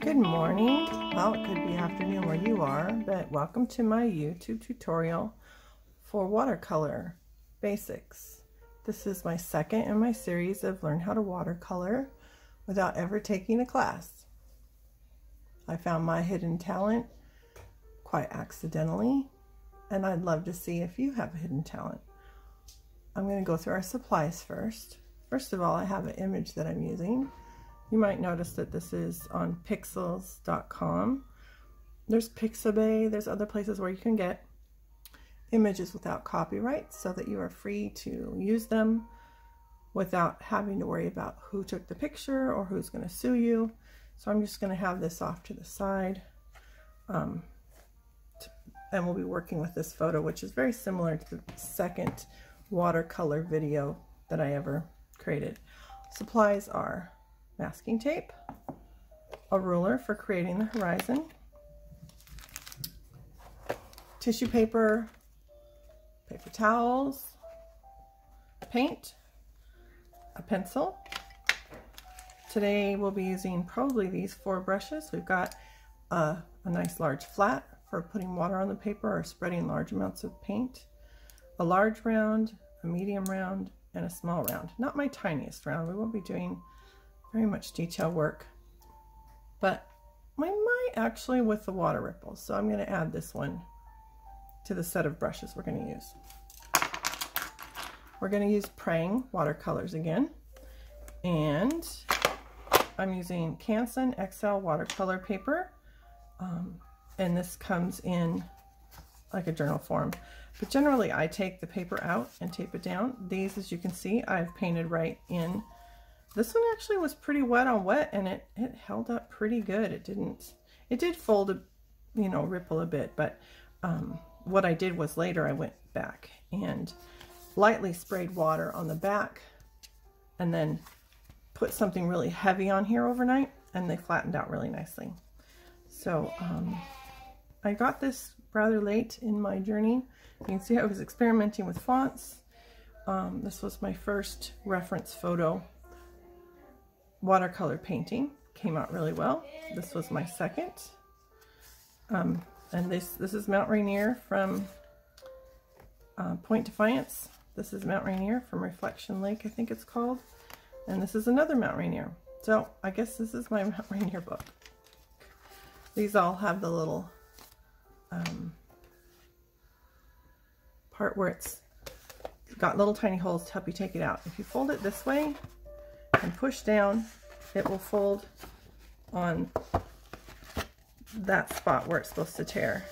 Good morning. Well, it could be afternoon where you are, but welcome to my YouTube tutorial for watercolor basics. This is my second in my series of Learn How to Watercolor Without Ever Taking a Class. I found my hidden talent quite accidentally, and I'd love to see if you have a hidden talent. I'm going to go through our supplies first. First of all, I have an image that I'm using. You might notice that this is on pixels.com. There's Pixabay, there's other places where you can get images without copyright so that you are free to use them without having to worry about who took the picture or who's going to sue you. So I'm just going to have this off to the side. And we'll be working with this photo, which is very similar to the second watercolor video that I ever created. Supplies are masking tape, a ruler for creating the horizon, tissue paper, paper towels, paint, a pencil. Today we'll be using probably these 4 brushes. We've got a nice large flat for putting water on the paper or spreading large amounts of paint, a large round, a medium round, and a small round. Not my tiniest round. We won't be doing very much detail work, but I might actually with the water ripples. So I'm going to add this one to the set of brushes we're going to use. We're going to use Praying watercolors again, and I'm using Canson XL watercolor paper, and this comes in like a journal form, but generally I take the paper out and tape it down. These, as you can see, I've painted right in. This one actually was pretty wet on wet, and it held up pretty good. It did fold, ripple a bit, but what I did was later I went back and lightly sprayed water on the back and then put something really heavy on here overnight, and they flattened out really nicely. So I got this rather late in my journey. You can see I was experimenting with fonts. This was my first reference photo watercolor painting. Came out really well. This was my second. And this is Mount Rainier from Point Defiance. This is Mount Rainier from Reflection Lake, I think it's called. And this is another Mount Rainier. So I guess this is my Mount Rainier book. These all have the little part where it's got little tiny holes to help you take it out. If you fold it this way and push down, it will fold on that spot where it's supposed to tear.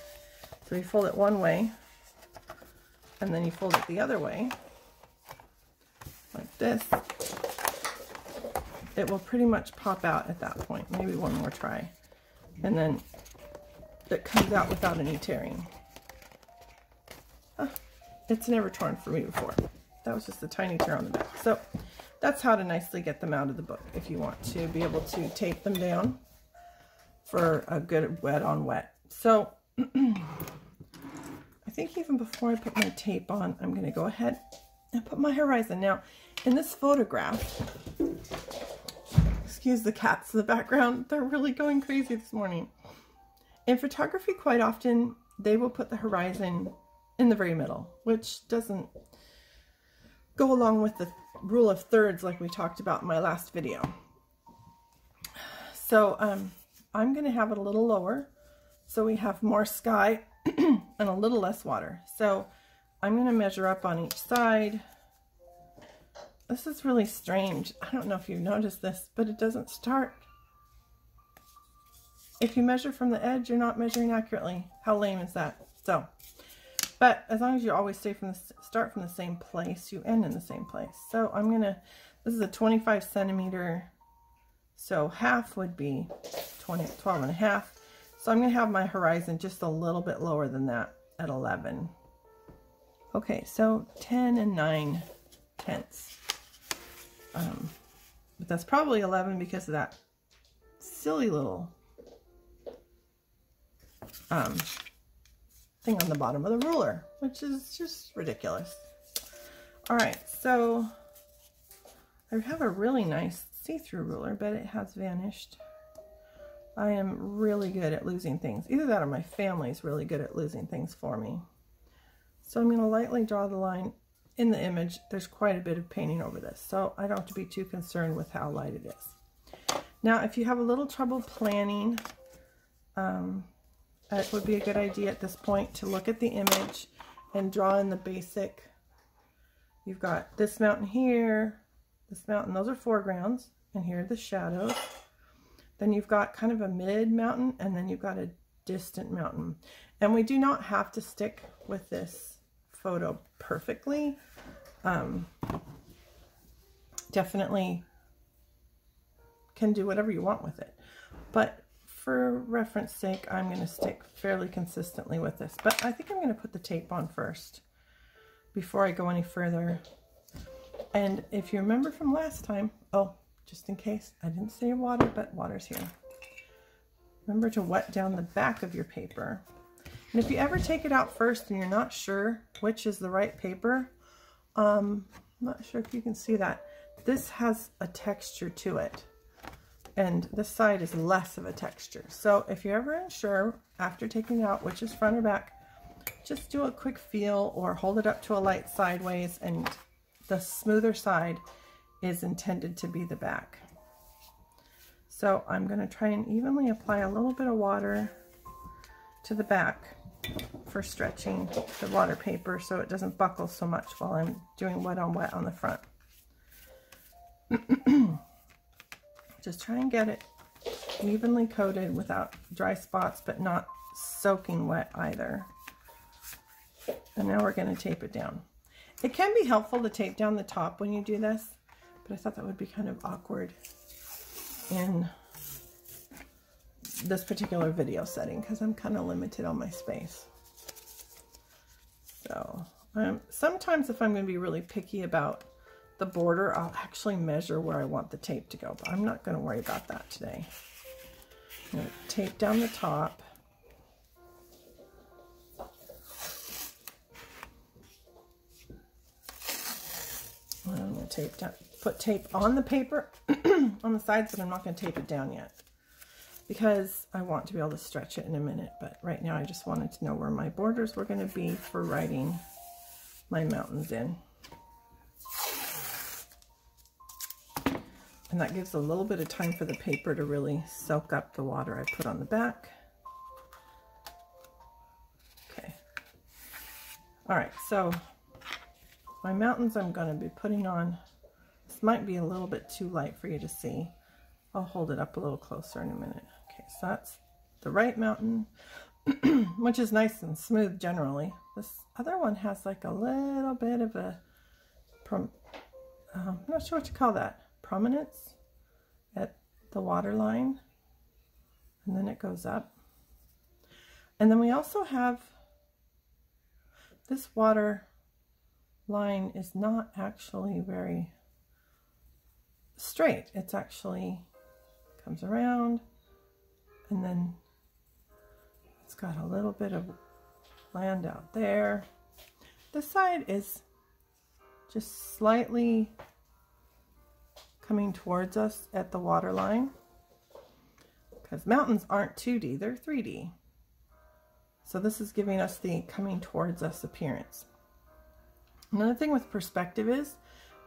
So you fold it one way, and then you fold it the other way, like this. It will pretty much pop out at that point. Maybe one more try. And then it comes out without any tearing. It's never torn for me before. That was just a tiny tear on the back. So that's how to nicely get them out of the book if you want to be able to tape them down for a good wet on wet. So I think even before I put my tape on, I'm going to go ahead and put my horizon. Now, in this photograph, excuse the cats in the background, they're really going crazy this morning. In photography, quite often, they will put the horizon in the very middle, which doesn't go along with the rule of thirds like we talked about in my last video. So I'm going to have it a little lower so we have more sky and a little less water. So I'm going to measure up on each side. This is really strange. I don't know if you've noticed this, but it doesn't start. If you measure from the edge, you're not measuring accurately. How lame is that? So, but as long as you always start from the same place, you end in the same place. So I'm gonna, this is a 25 centimeter, so half would be 12 and a half. So I'm gonna have my horizon just a little bit lower than that at 11. Okay, so 10 and 9/10. But that's probably 11 because of that silly little thing on the bottom of the ruler, which is just ridiculous. All right, so I have a really nice see-through ruler, but it has vanished. I am really good at losing things. Either that or my family's really good at losing things for me. So I'm going to lightly draw the line in the image. There's quite a bit of painting over this, so I don't have to be too concerned with how light it is. Now, if you have a little trouble planning, it would be a good idea at this point to look at the image and draw in the basic. You've got this mountain here, this mountain, those are foregrounds, and here are the shadows. Then you've got kind of a mid mountain, and then you've got a distant mountain. And we do not have to stick with this photo perfectly. Definitely can do whatever you want with it. But for reference sake, I'm going to stick fairly consistently with this. But I think I'm going to put the tape on first before I go any further. And if you remember from last time, oh, just in case, I didn't say water, but water's here. Remember to wet down the back of your paper. And if you ever take it out first and you're not sure which is the right paper, I'm not sure if you can see that. This has a texture to it, and this side is less of a texture. So if you're ever unsure after taking out which is front or back, just do a quick feel or hold it up to a light sideways, and the smoother side is intended to be the back. So I'm going to try and evenly apply a little bit of water to the back for stretching the water paper so it doesn't buckle so much while I'm doing wet on wet on the front. Just try and get it evenly coated without dry spots, but not soaking wet either. And now we're going to tape it down. It can be helpful to tape down the top when you do this, but I thought that would be kind of awkward in this particular video setting because I'm kind of limited on my space. So sometimes if I'm going to be really picky about the border, I'll actually measure where I want the tape to go, but I'm not going to worry about that today. I'm going to tape down the top. I'm going to put tape on the paper on the sides, but I'm not going to tape it down yet because I want to be able to stretch it in a minute. But right now I just wanted to know where my borders were going to be for writing my mountains in. And that gives a little bit of time for the paper to really soak up the water I put on the back. Okay. All right, so my mountains I'm going to be putting on. This might be a little bit too light for you to see. I'll hold it up a little closer in a minute. Okay, so that's the right mountain, which is nice and smooth generally. This other one has like a little bit of a, I'm not sure what you call that, prominence at the water line. And then it goes up. And then we also have this water line is not actually very straight. It's actually comes around, and then it's got a little bit of land out there. This side is just slightly coming towards us at the water line because mountains aren't 2D, they're 3D. So this is giving us the coming towards us appearance. Another thing with perspective is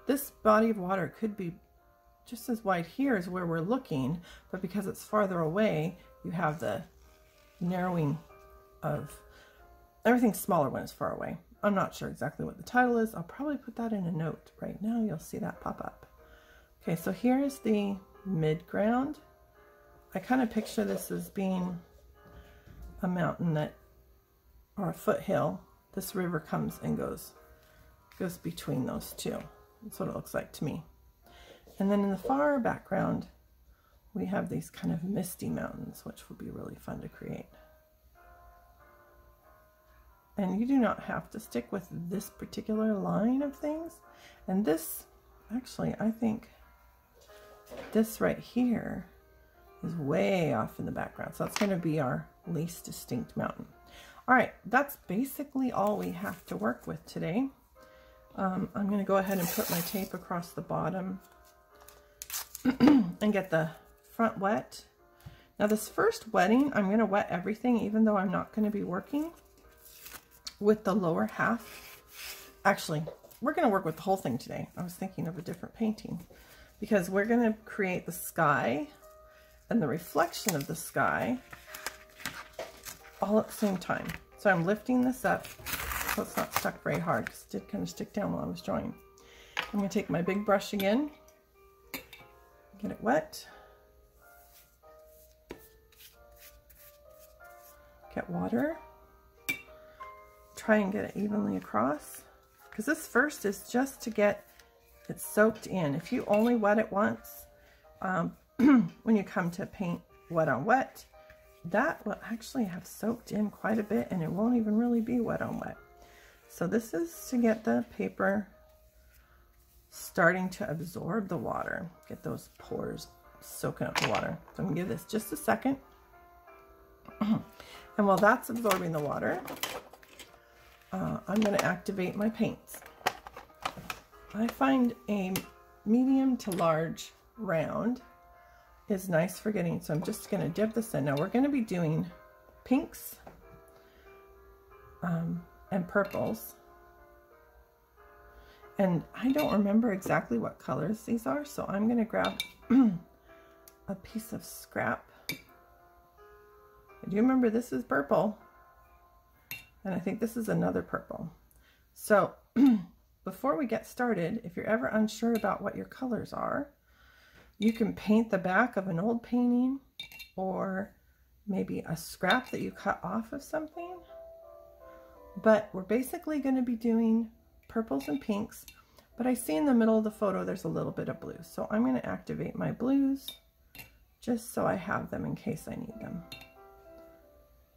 this body of water could be just as wide here as where we're looking, but because it's farther away, you have the narrowing of everything's smaller when it's far away. I'm not sure exactly what the title is. I'll probably put that in a note right now. You'll see that pop up. Okay, so here is the mid-ground. I kind of picture this as being a mountain that, or a foothill. This river comes and goes between those two. That's what it looks like to me. And then in the far background, we have these kind of misty mountains, which will be really fun to create. And you do not have to stick with this particular line of things. And this, actually, I think this right here is way off in the background. So that's going to be our least distinct mountain. All right, that's basically all we have to work with today. I'm going to go ahead and put my tape across the bottom and get the front wet. Now this first wetting, I'm going to wet everything, even though I'm not going to be working with the lower half. Actually, we're going to work with the whole thing today. I was thinking of a different painting because we're going to create the sky and the reflection of the sky all at the same time. So I'm lifting this up so it's not stuck very hard because it did kind of stick down while I was drawing. I'm going to take my big brush again, get it wet, get water, try and get it evenly across, because this first is just to get it soaked in. If you only wet it once, when you come to paint wet on wet, that will actually have soaked in quite a bit and it won't even really be wet on wet. So this is to get the paper starting to absorb the water, get those pores soaking up the water. So I'm going to give this just a second. And while that's absorbing the water, I'm going to activate my paints. I find a medium to large round is nice for getting, so I'm just going to dip this in. Now we're going to be doing pinks and purples. And I don't remember exactly what colors these are, so I'm going to grab a piece of scrap. I do remember this is purple, and I think this is another purple. So before we get started, if you're ever unsure about what your colors are, you can paint the back of an old painting or maybe a scrap that you cut off of something. But we're basically going to be doing purples and pinks, but I see in the middle of the photo there's a little bit of blue. So I'm going to activate my blues just so I have them in case I need them.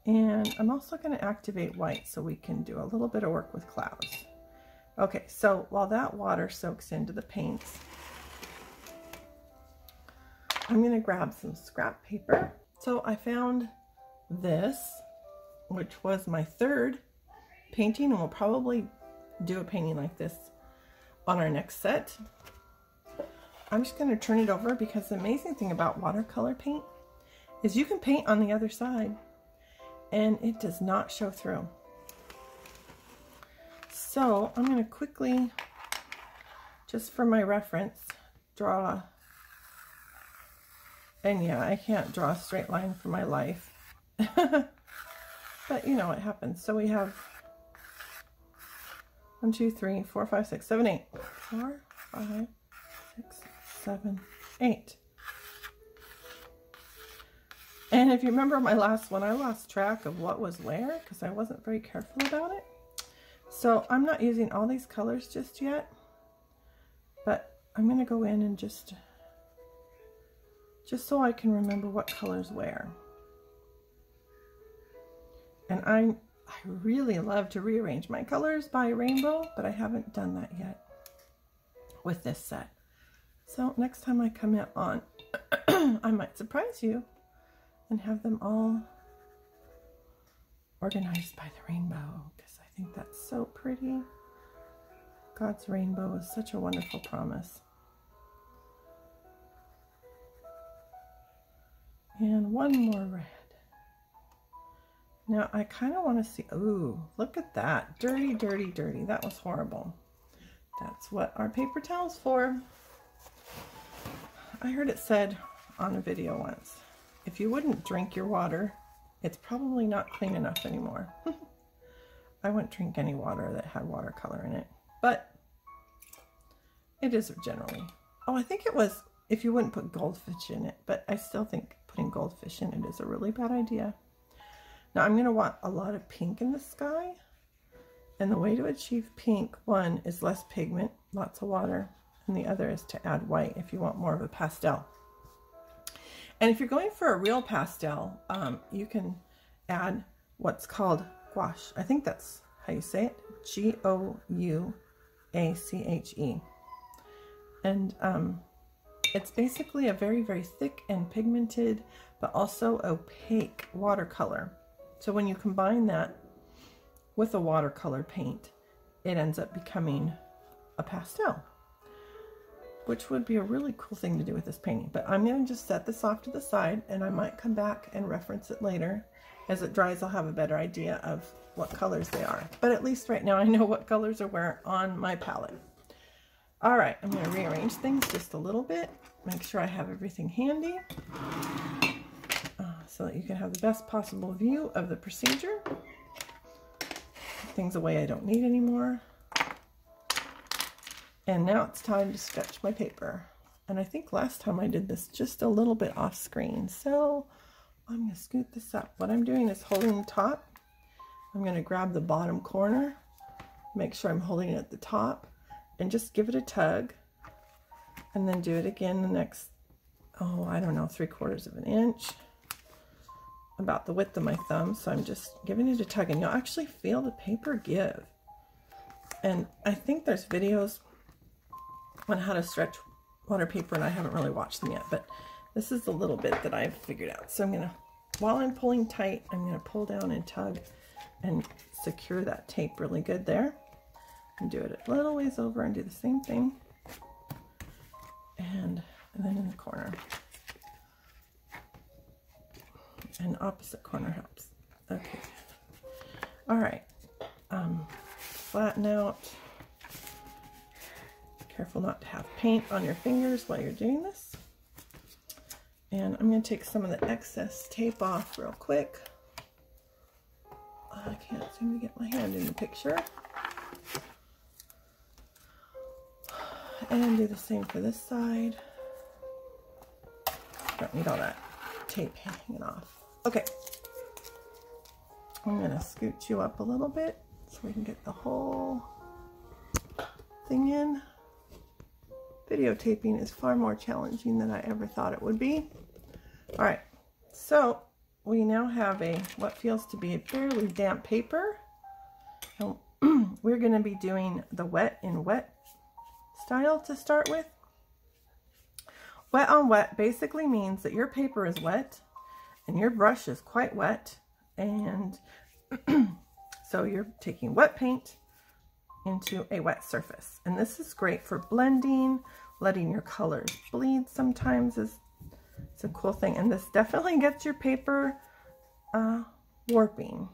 And I'm also going to activate white so we can do a little bit of work with clouds. Okay, so while that water soaks into the paints, I'm going to grab some scrap paper. So I found this, which was my third painting, and we'll probably do a painting like this on our next set. I'm just going to turn it over because the amazing thing about watercolor paint is you can paint on the other side and it does not show through. So I'm going to quickly, just for my reference, draw. And yeah, I can't draw a straight line for my life. But you know what happens. So we have 1, 2, 3, 4, 5, 6, 7, 8. 4, 5, 6, 7, 8. And if you remember my last one, I lost track of what was where because I wasn't very careful about it. So I'm not using all these colors just yet, but I'm going to go in and just so I can remember what colors where. And I really love to rearrange my colors by rainbow, but I haven't done that yet with this set. So next time I come in on, I might surprise you and have them all organized by the rainbow, because I think that's so pretty. God's rainbow is such a wonderful promise. And one more red. Now I kind of want to see, ooh, look at that. Dirty, dirty, dirty. That was horrible. That's what our paper towel's for. I heard it said on a video once, if you wouldn't drink your water, it's probably not clean enough anymore. I wouldn't drink any water that had watercolor in it, but it is generally. Oh, I think it was if you wouldn't put goldfish in it, but I still think putting goldfish in it is a really bad idea. Now I'm going to want a lot of pink in the sky, and the way to achieve pink, one is less pigment, lots of water, and the other is to add white if you want more of a pastel. And if you're going for a real pastel, you can add what's called gouache. I think that's how you say it, G-O-U-A-C-H-E. And it's basically a very, very thick and pigmented, but also opaque watercolor. So when you combine that with a watercolor paint, it ends up becoming a pastel. which would be a really cool thing to do with this painting. But I'm going to just set this off to the side, and I might come back and reference it later. As it dries, I'll have a better idea of what colors they are. But at least right now I know what colors are where on my palette. All right, I'm going to rearrange things just a little bit. Make sure I have everything handy so that you can have the best possible view of the procedure. Put things away I don't need anymore. And now it's time to sketch my paper. And I think last time I did this just a little bit off screen. So I'm going to scoot this up. What I'm doing is holding the top. I'm going to grab the bottom corner, make sure I'm holding it at the top, and just give it a tug. And then do it again the next, oh, I don't know, 3/4 of an inch. About the width of my thumb. So I'm just giving it a tug, and you'll actually feel the paper give. And I think there's videos on how to stretch water paper, and I haven't really watched them yet, but this is a little bit that I've figured out. So I'm going to, while I'm pulling tight, I'm going to pull down and tug and secure that tape really good there. And do it a little ways over and do the same thing. And then in the corner. And opposite corner helps. Okay. All right. Flatten out. Careful not to have paint on your fingers while you're doing this. And I'm going to take some of the excess tape off real quick. I can't seem to get my hand in the picture. And do the same for this side. Don't need all that tape hanging off. Okay. I'm going to scoot you up a little bit so we can get the whole thing in. Videotaping is far more challenging than I ever thought it would be. All right, so we now have what feels to be a fairly damp paper. So we're going to be doing the wet in wet style to start with. Wet on wet basically means that your paper is wet and your brush is quite wet, and so you're taking wet paint into a wet surface. And this is great for blending, letting your colors bleed sometimes it's a cool thing. And this definitely gets your paper warping.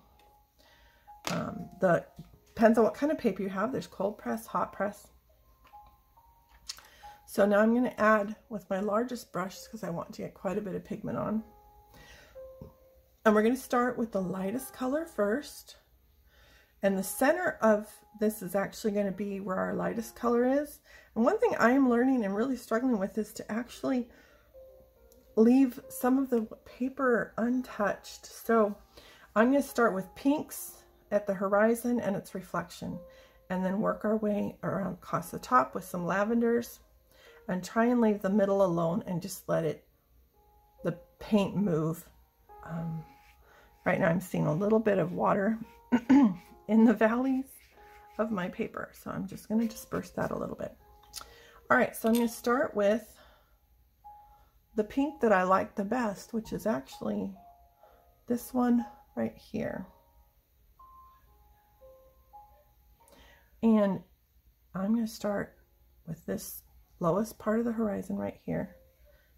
Depends on what kind of paper you have. There's cold press, hot press. So now I'm going to add with my largest brush because I want to get quite a bit of pigment on. And we're going to start with the lightest color first. And the center of this is actually going to be where our lightest color is. And one thing I am learning and really struggling with is to actually leave some of the paper untouched. So I'm going to start with pinks at the horizon and its reflection, and then work our way around across the top with some lavenders, and try and leave the middle alone and just let the paint move. Right now I'm seeing a little bit of water in the valleys of my paper, so I'm just going to disperse that a little bit. All right, so I'm going to start with the pink that I like the best, which is actually this one right here. And I'm going to start with this lowest part of the horizon right here.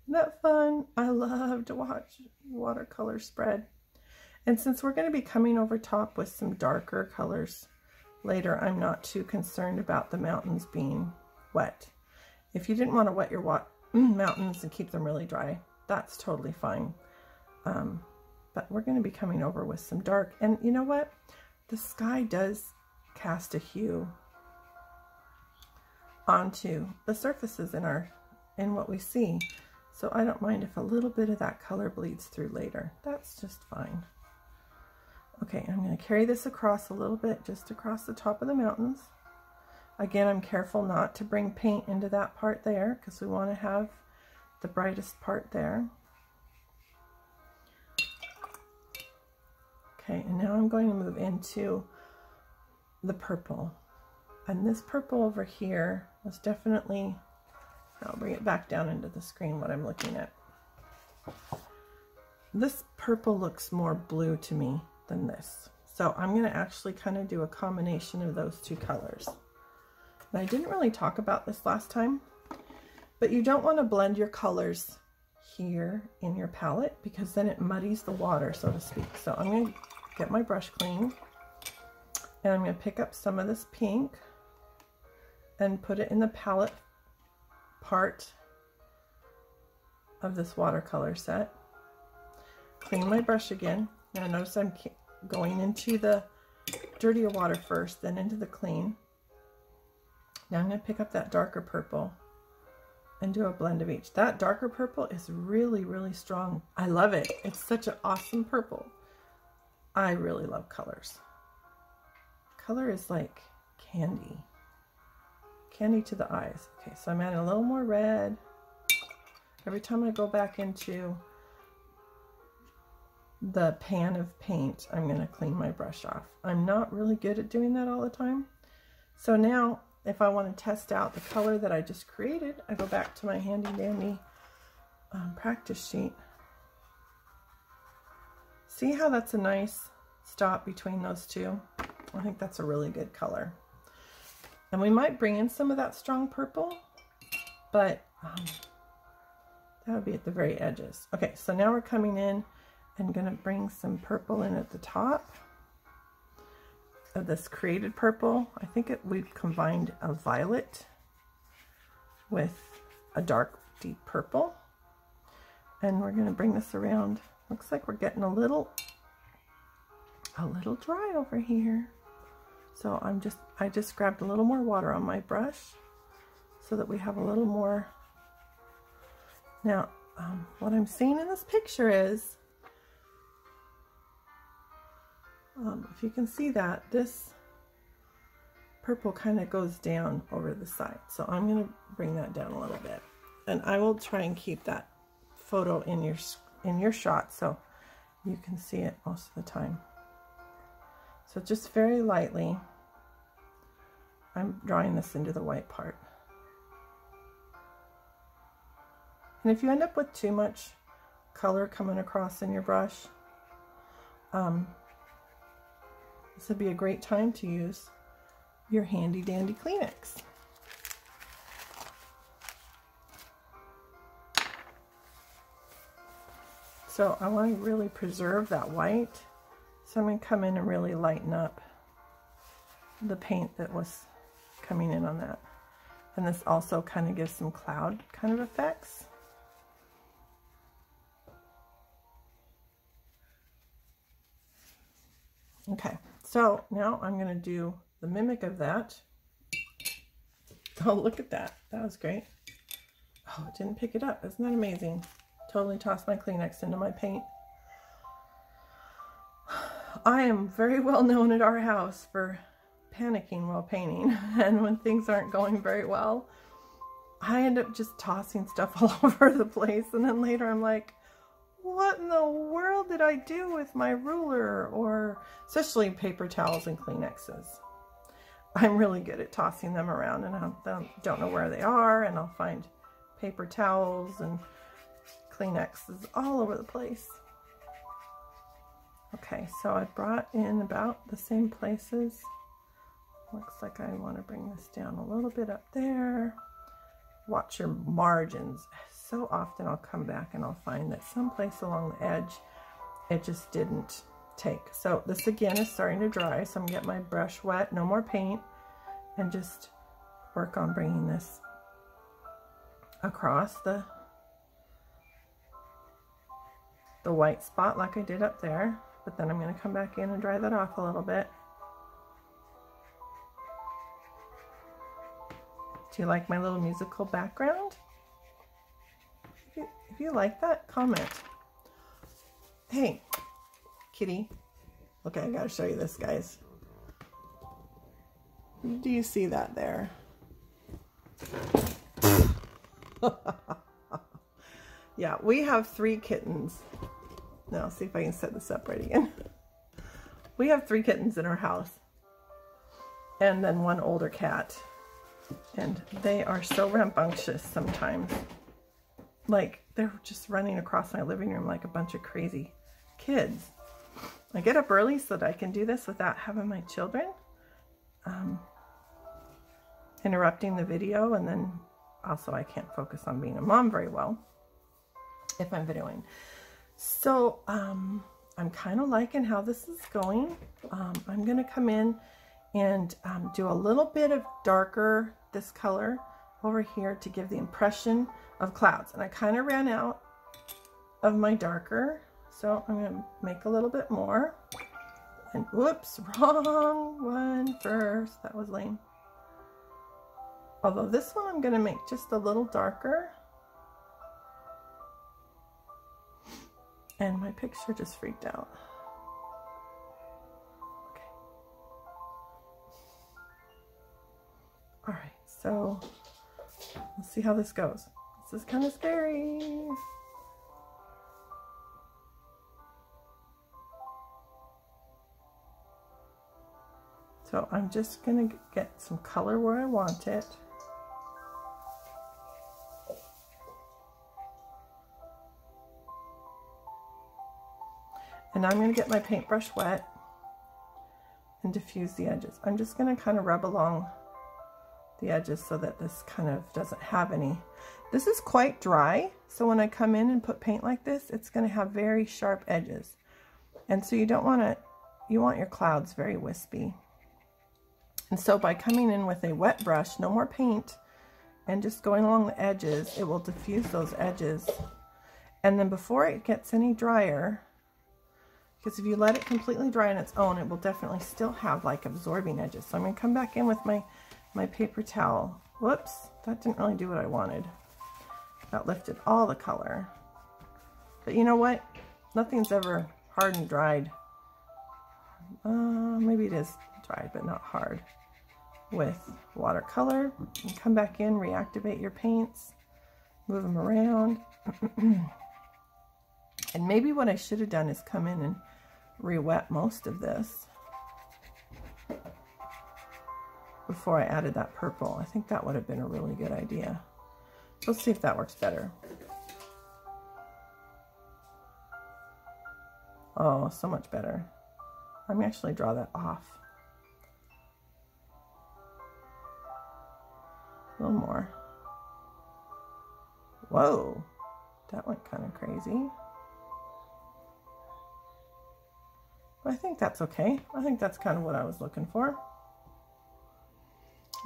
Isn't that fun? I love to watch watercolor spread. And since we're going to be coming over top with some darker colors later, I'm not too concerned about the mountains being wet. If you didn't want to wet your mountains and keep them really dry, that's totally fine. But we're going to be coming over with some dark. And you know what? The sky does cast a hue onto the surfaces in what we see. So I don't mind if a little bit of that color bleeds through later. That's just fine. Okay, I'm going to carry this across a little bit, just across the top of the mountains. Again, I'm careful not to bring paint into that part there because we want to have the brightest part there. Okay, and now I'm going to move into the purple. And this purple over here was definitely, I'll bring it back down into the screen what I'm looking at. This purple looks more blue to me than this. So I'm going to actually kind of do a combination of those two colors. And I didn't really talk about this last time, But you don't want to blend your colors here in your palette because then it muddies the water, so to speak. So I'm going to get my brush clean and I'm going to pick up some of this pink and put it in the palette part of this watercolor set. Clean my brush again. Now notice I'm going into the dirtier water first, then into the clean. Now I'm going to pick up that darker purple and do a blend of each. That darker purple is really, really strong. I love it. It's such an awesome purple. I really love colors. Color is like candy. Candy to the eyes. Okay, so I'm adding a little more red. Every time I go back into the pan of paint, I'm going to clean my brush off. I'm not really good at doing that all the time. So now, if I want to test out the color that I just created, I go back to my handy dandy practice sheet. See how that's a nice stop between those two? I think that's a really good color. And we might bring in some of that strong purple, but that would be at the very edges. Okay, so now we're coming in and going to bring some purple in at the top of this created purple. I think we've combined a violet with a dark deep purple, and we're going to bring this around. Looks like we're getting a little dry over here, so I just grabbed a little more water on my brush so that we have a little more. Now what I'm seeing in this picture is, if you can see that, this purple kind of goes down over the side. So I'm going to bring that down a little bit. And I will try and keep that photo in your shot so you can see it most of the time. So just very lightly, I'm drawing this into the white part. And if you end up with too much color coming across in your brush, this would be a great time to use your handy dandy Kleenex. So I want to really preserve that white, so I'm going to come in and really lighten up the paint that was coming in on that. And this also kind of gives some cloud kind of effects. Okay, so now I'm going to do the mimic of that. Oh, look at that. That was great. Oh, it didn't pick it up. Isn't that amazing? Totally tossed my Kleenex into my paint. I am very well known at our house for panicking while painting, and when things aren't going very well, I end up just tossing stuff all over the place, and then later I'm like, what in the world did I do with my ruler? Or especially paper towels and Kleenexes. I'm really good at tossing them around, and I don't know where they are, and I'll find paper towels and Kleenexes all over the place. Okay, so I brought in about the same places. Looks like I want to bring this down a little bit up there. Watch your margins. So often I'll come back and I'll find that someplace along the edge it just didn't take. So this again is starting to dry, so I'm going to get my brush wet, no more paint, and just work on bringing this across the white spot like I did up there. But then I'm going to come back in and dry that off a little bit. Do you like my little musical background? If you like that, comment. Hey, kitty. Okay, I gotta show you this, guys. Do you see that there? Yeah, we have 3 kittens. Now, see if I can set this up right again. We have 3 kittens in our house, and then 1 older cat. And they are so rambunctious sometimes. Like, they're just running across my living room like a bunch of crazy kids. I get up early so that I can do this without having my children interrupting the video, and then also I can't focus on being a mom very well if I'm videoing. So I'm kind of liking how this is going. I'm going to come in and do a little bit of darker, this color over here, to give the impression of clouds. And I kind of ran out of my darker, so I'm going to make a little bit more. And whoops, wrong one first. That was lame. Although this one I'm going to make just a little darker. And my picture just freaked out. Okay. All right, so let's see how this goes. This is kind of scary. So I'm just going to get some color where I want it. And I'm going to get my paintbrush wet and diffuse the edges. I'm just going to kind of rub along the edges so that this kind of doesn't have any. This is quite dry, so when I come in and put paint like this, it's going to have very sharp edges. And so you don't want to, you want your clouds very wispy. And so by coming in with a wet brush, no more paint, and just going along the edges, it will diffuse those edges. And then before it gets any drier, because if you let it completely dry on its own, it will definitely still have like absorbing edges. So I'm going to come back in with my paper towel. Whoops, that didn't really do what I wanted. That lifted all the color. But you know what? Nothing's ever hard and dried. Maybe it is dried, but not hard. With watercolor, and come back in, reactivate your paints, move them around. And maybe what I should have done is come in and re-wet most of this before I added that purple. I think that would have been a really good idea. Let's see if that works better. Oh, so much better. I'm going to actually draw that off. A little more. Whoa, that went kind of crazy. But I think that's okay. I think that's kind of what I was looking for.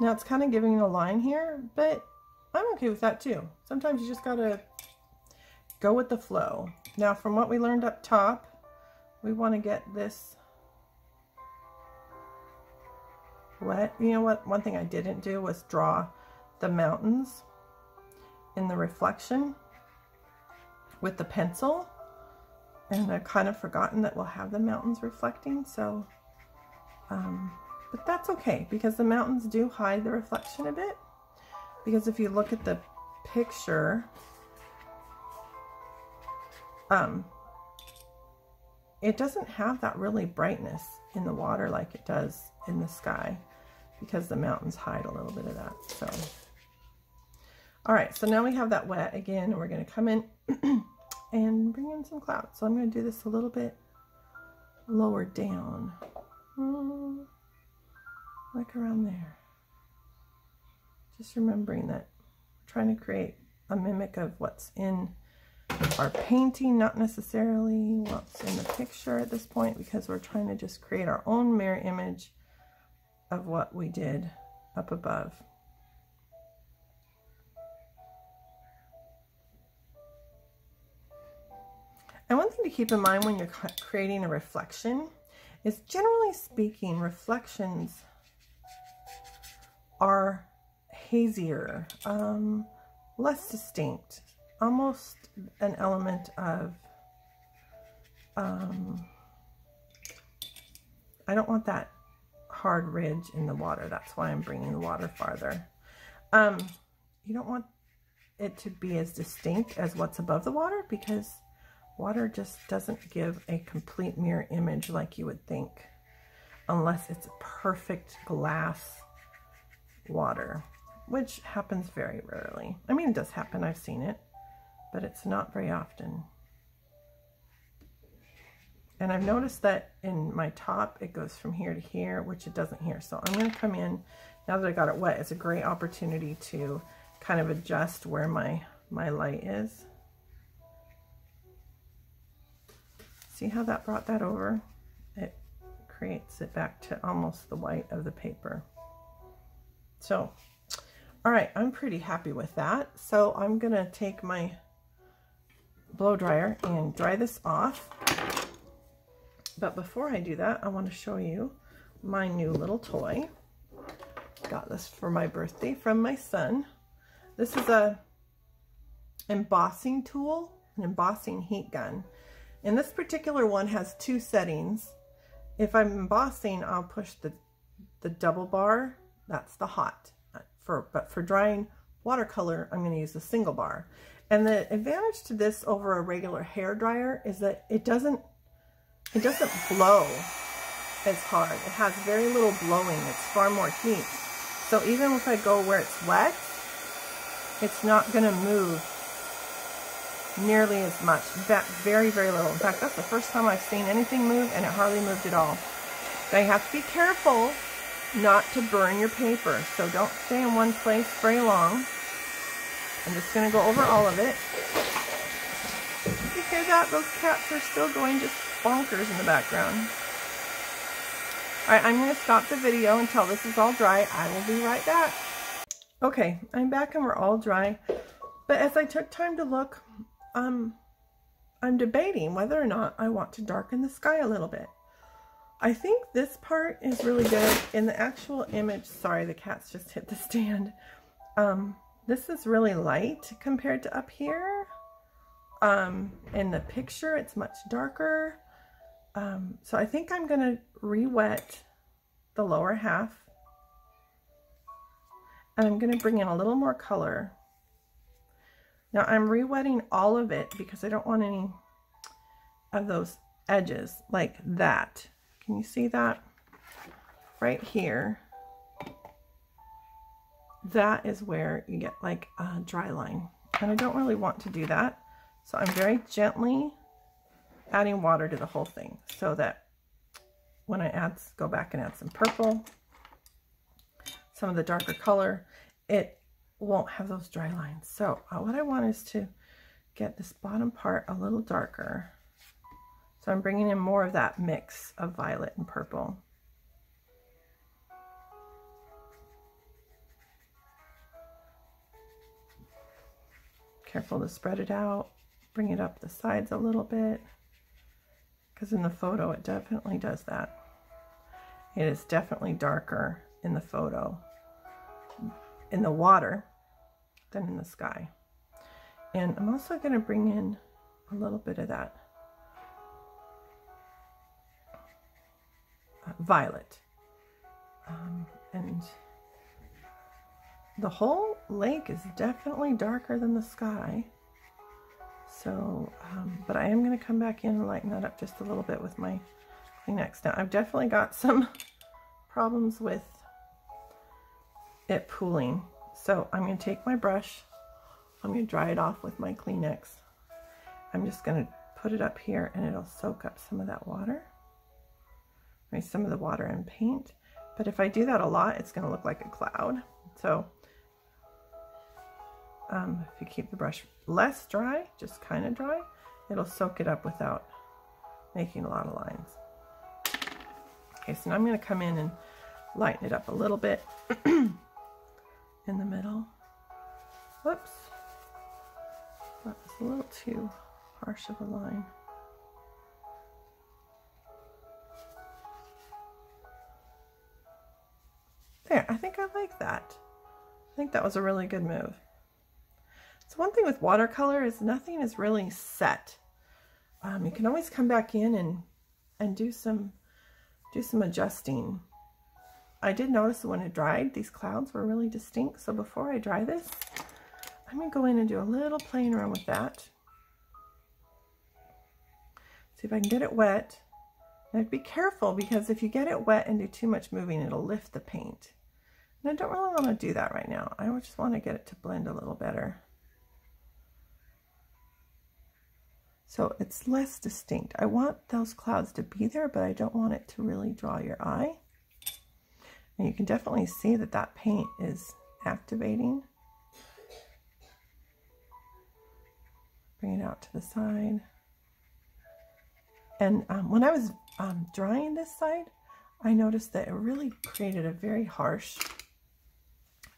Now it's kind of giving a line here, but I'm okay with that too. Sometimes you just gotta go with the flow. Now from what we learned up top, we want to get this wet. You know what? One thing I didn't do was draw the mountains in the reflection with the pencil. And I've kind of forgotten that we'll have the mountains reflecting, so, but that's okay, because the mountains do hide the reflection a bit. Because if you look at the picture, it doesn't have that really brightness in the water like it does in the sky, because the mountains hide a little bit of that. So, all right, so now we have that wet again, and we're going to come in and bring in some clouds. So I'm going to do this a little bit lower down, like around there. Just remembering that we're trying to create a mimic of what's in our painting, not necessarily what's in the picture at this point, because we're trying to just create our own mirror image of what we did up above. And one thing to keep in mind when you're creating a reflection is, generally speaking, reflections are hazier, less distinct, almost an element of, I don't want that hard ridge in the water. That's why I'm bringing the water farther. You don't want it to be as distinct as what's above the water, because water just doesn't give a complete mirror image like you would think, unless it's perfect glass water, which happens very rarely. I mean, it does happen, I've seen it, but it's not very often. And I've noticed that in my top, it goes from here to here, which it doesn't here. So I'm going to come in, now that I got it wet, it's a great opportunity to kind of adjust where my light is. See how that brought that over? It creates it back to almost the white of the paper. So, all right, I'm pretty happy with that. So I'm gonna take my blow dryer and dry this off. But before I do that, I want to show you my new little toy. Got this for my birthday from my son. This is a embossing tool, an embossing heat gun. And this particular one has two settings. If I'm embossing, I'll push the double bar. That's the hot. But for drying watercolor, I'm going to use the single bar. And the advantage to this over a regular hair dryer is that it doesn't blow as hard. It has very little blowing. It's far more heat. So even if I go where it's wet, it's not going to move nearly as much. In fact, very, very little. In fact, that's the first time I've seen anything move, and it hardly moved at all. Now you have to be careful not to burn your paper. So don't stay in one place very long. I'm just going to go over all of it. You hear that? Those cats are still going just bonkers in the background. Alright, I'm going to stop the video until this is all dry. I will be right back. Okay, I'm back and we're all dry. But as I took time to look, I'm debating whether or not I want to darken the sky a little bit. I think this part is really good. In the actual image, sorry, the cats just hit the stand. This is really light compared to up here. In the picture, it's much darker. So I think I'm going to re-wet the lower half. And I'm going to bring in a little more color. Now I'm re-wetting all of it because I don't want any of those edges like that. Can you see that? Right here. That is where you get like a dry line. And I don't really want to do that. So I'm very gently adding water to the whole thing so that when I go back and add some purple, some of the darker color, it won't have those dry lines. So what I want is to get this bottom part a little darker. So I'm bringing in more of that mix of violet and purple. Careful to spread it out, bring it up the sides a little bit, because in the photo it definitely does that. It is definitely darker in the photo, in the water, than in the sky. And I'm also going to bring in a little bit of that violet. And the whole lake is definitely darker than the sky. So, but I am going to come back in and lighten that up just a little bit with my Kleenex. Now, I've definitely got some problems with it pooling. So I'm going to take my brush. I'm going to dry it off with my Kleenex. I'm just going to put it up here and it'll soak up some of that water. Maybe some of the water and paint. But if I do that a lot, it's going to look like a cloud. So if you keep the brush less dry, just kind of dry, it'll soak it up without making a lot of lines. Okay, so now I'm going to come in and lighten it up a little bit in the middle. Whoops. That was a little too harsh of a line. There, I think I like that. I think that was a really good move. So one thing with watercolor is nothing is really set. You can always come back in and do some adjusting. I did notice that when it dried, these clouds were really distinct. So before I dry this, I'm going to go in and do a little playing around with that. See if I can get it wet. Now be careful, because if you get it wet and do too much moving, it'll lift the paint. And I don't really want to do that right now. I just want to get it to blend a little better. So it's less distinct. I want those clouds to be there, but I don't want it to really draw your eye. And you can definitely see that that paint is activating. Bring it out to the side. And when I was drying this side, I noticed that it really created a very harsh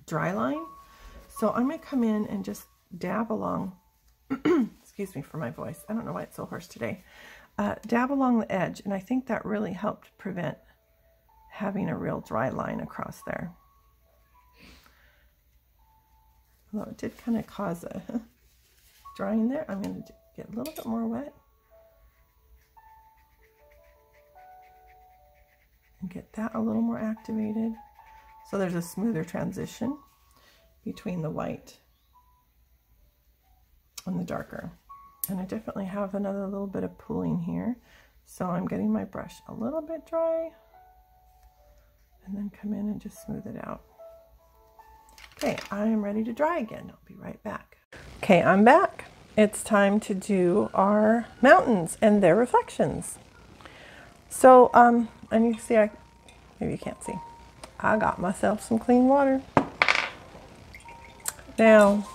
dry line. So I'm going to come in and just dab along, excuse me for my voice, I don't know why it's so hoarse today, dab along the edge, and I think that really helped prevent having a real dry line across there. Although it did kind of cause a drying there. I'm going to get a little bit more wet and get that a little more activated so there's a smoother transition between the white and the darker. And I definitely have another little bit of pooling here, so I'm getting my brush a little bit dry and then come in and just smooth it out. Okay, I am ready to dry again. I'll be right back. Okay, I'm back. It's time to do our mountains and their reflections. So, and you see, maybe you can't see, I got myself some clean water. Now,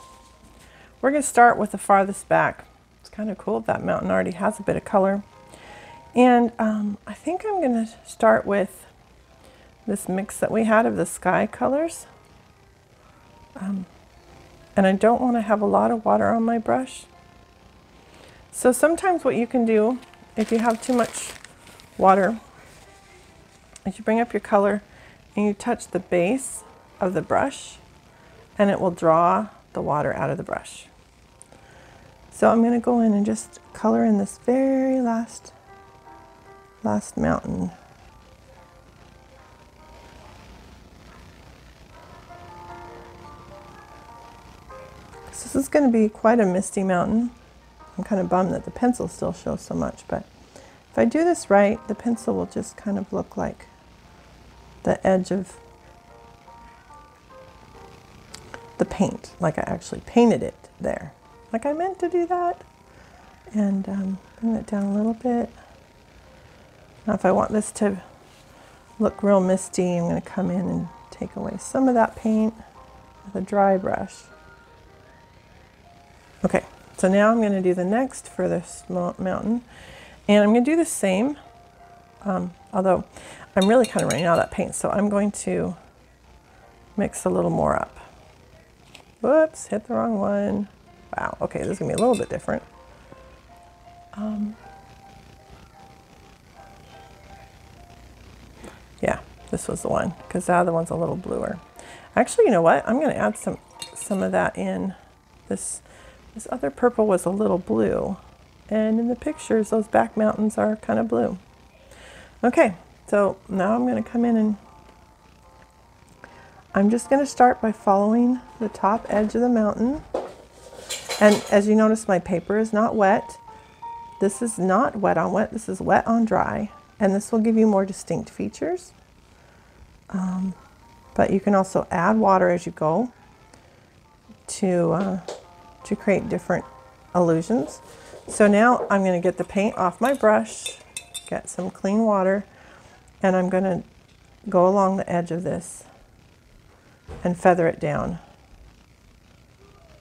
we're going to start with the farthest back. It's kind of cool. That mountain already has a bit of color. And I think I'm going to start with this mix that we had of the sky colors. And I don't want to have a lot of water on my brush. So sometimes what you can do, if you have too much water, is you bring up your color and you touch the base of the brush, and it will draw the water out of the brush. So I'm going to go in and just color in this very last mountain. This is going to be quite a misty mountain. I'm kind of bummed that the pencil still shows so much, but if I do this right, the pencil will just kind of look like the edge of the paint, like I actually painted it there. Like I meant to do that. And bring it down a little bit. Now if I want this to look real misty, I'm going to come in and take away some of that paint with a dry brush. Okay, so now I'm going to do the next furthest mountain, and I'm going to do the same, although I'm really kind of running out of that paint, so I'm going to mix a little more up. Whoops, hit the wrong one. Wow, okay, this is going to be a little bit different. Yeah, this was the one, because the other one's a little bluer. Actually, you know what? I'm going to add some of that in. This other purple was a little blue, and in the pictures those back mountains are kind of blue. Okay, so now I'm going to come in and I'm just going to start by following the top edge of the mountain. And as you notice, my paper is not wet. This is not wet on wet, this is wet on dry, and this will give you more distinct features. But you can also add water as you go to create different illusions. So now I'm going to get the paint off my brush, get some clean water, and I'm going to go along the edge of this and feather it down.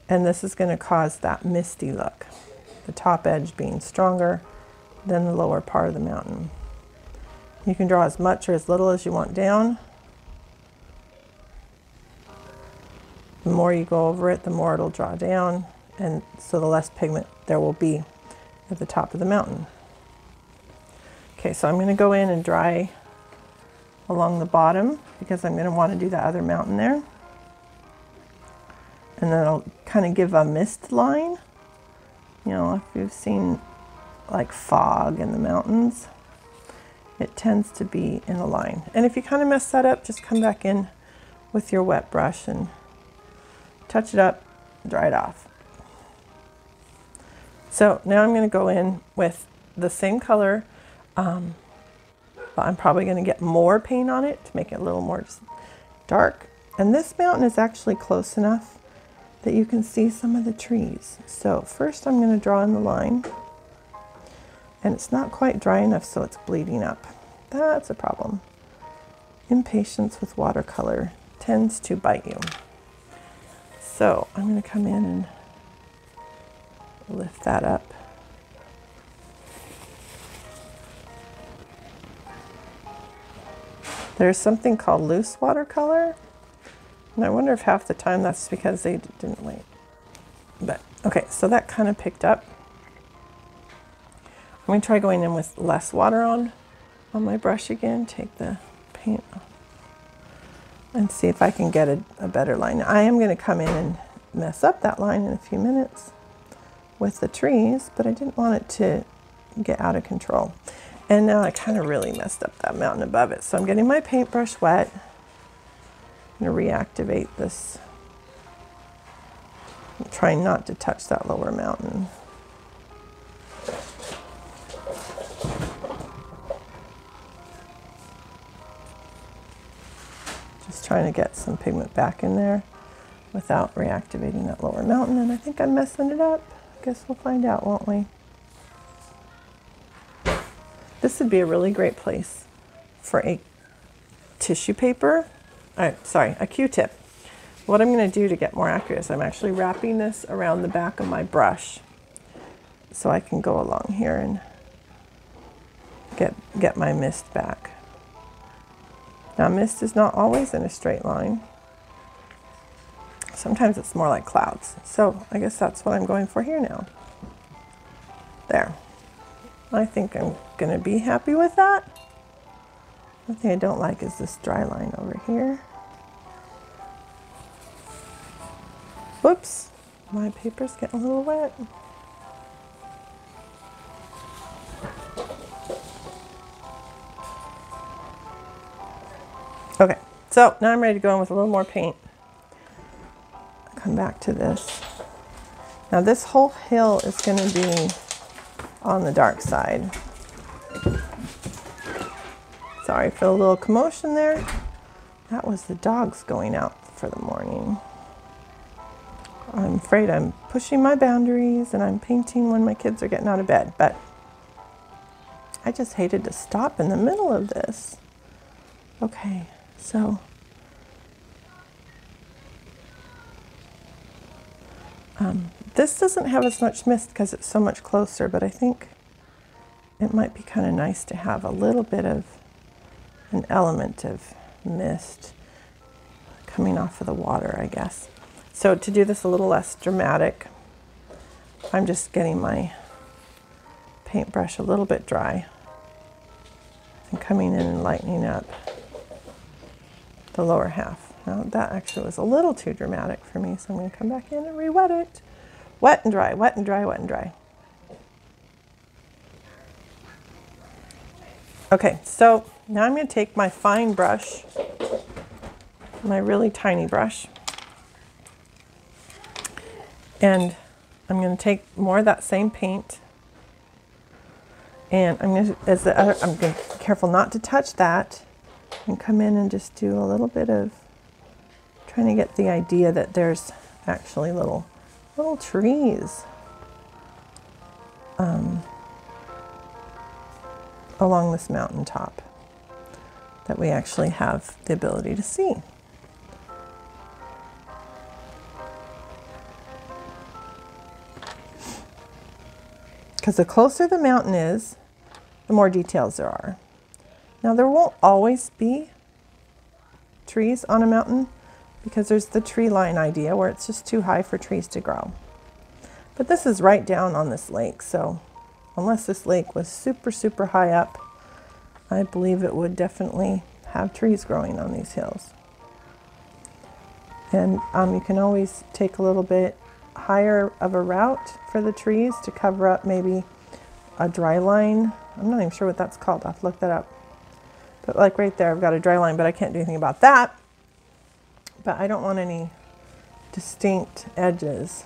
And this is going to cause that misty look, the top edge being stronger than the lower part of the mountain. You can draw as much or as little as you want down. The more you go over it, the more it'll draw down, and so the less pigment there will be at the top of the mountain. Okay, so I'm going to go in and dry along the bottom because I'm going to want to do that other mountain there. And then I'll kind of give a mist line. You know, if you've seen like fog in the mountains, it tends to be in a line. And if you kind of mess that up, just come back in with your wet brush and touch it up, dry it off. So now I'm going to go in with the same color, but I'm probably going to get more paint on it to make it a little more dark. And this mountain is actually close enough that you can see some of the trees. So first I'm going to draw in the line, and it's not quite dry enough, so it's bleeding up. That's a problem. Impatience with watercolor tends to bite you. So I'm going to come in and lift that up. There's something called loose watercolor, and I wonder if half the time that's because they didn't wait. But okay, so that kind of picked up. I'm going to try going in with less water on my brush again. Take the paint off and see if I can get a better line. I am going to come in and mess up that line in a few minutes with the trees, but I didn't want it to get out of control. And now I kind of really messed up that mountain above it. So I'm getting my paintbrush wet. I'm going to reactivate this. I'm trying not to touch that lower mountain. Just trying to get some pigment back in there without reactivating that lower mountain. And I think I'm messing it up. I guess we'll find out, won't we? This would be a really great place for a tissue paper, a Q-tip. What I'm going to do to get more accurate is I'm actually wrapping this around the back of my brush so I can go along here and get my mist back. Now mist is not always in a straight line. Sometimes it's more like clouds. So I guess that's what I'm going for here now. There. I think I'm going to be happy with that. The thing I don't like is this dry line over here. Whoops, my paper's getting a little wet. Okay, so now I'm ready to go in with a little more paint. Come back to this. Now this whole hill is going to be on the dark side. Sorry for a little commotion there. That was the dogs going out for the morning. I'm afraid I'm pushing my boundaries and I'm painting when my kids are getting out of bed, but I just hated to stop in the middle of this. Okay, so this doesn't have as much mist because it's so much closer, but I think it might be kind of nice to have a little bit of an element of mist coming off of the water, I guess. So to do this a little less dramatic, I'm just getting my paintbrush a little bit dry and coming in and lightening up the lower half. Now that actually was a little too dramatic for me, so I'm going to come back in and re-wet it. Wet and dry, wet and dry, wet and dry. Okay, so now I'm going to take my fine brush, my really tiny brush, and I'm going to take more of that same paint, and I'm going to be careful not to touch that, and come in and just do a little bit of trying to get the idea that there's actually little trees along this mountaintop that we actually have the ability to see. Because the closer the mountain is, the more details there are. Now there won't always be trees on a mountain because there's the tree line idea where it's just too high for trees to grow. But this is right down on this lake, so unless this lake was super, super high up, I believe it would definitely have trees growing on these hills. And you can always take a little bit higher of a route for the trees to cover up maybe a dry line. I'm not even sure what that's called. I'll have to look that up. But like right there, I've got a dry line, but I can't do anything about that. But I don't want any distinct edges.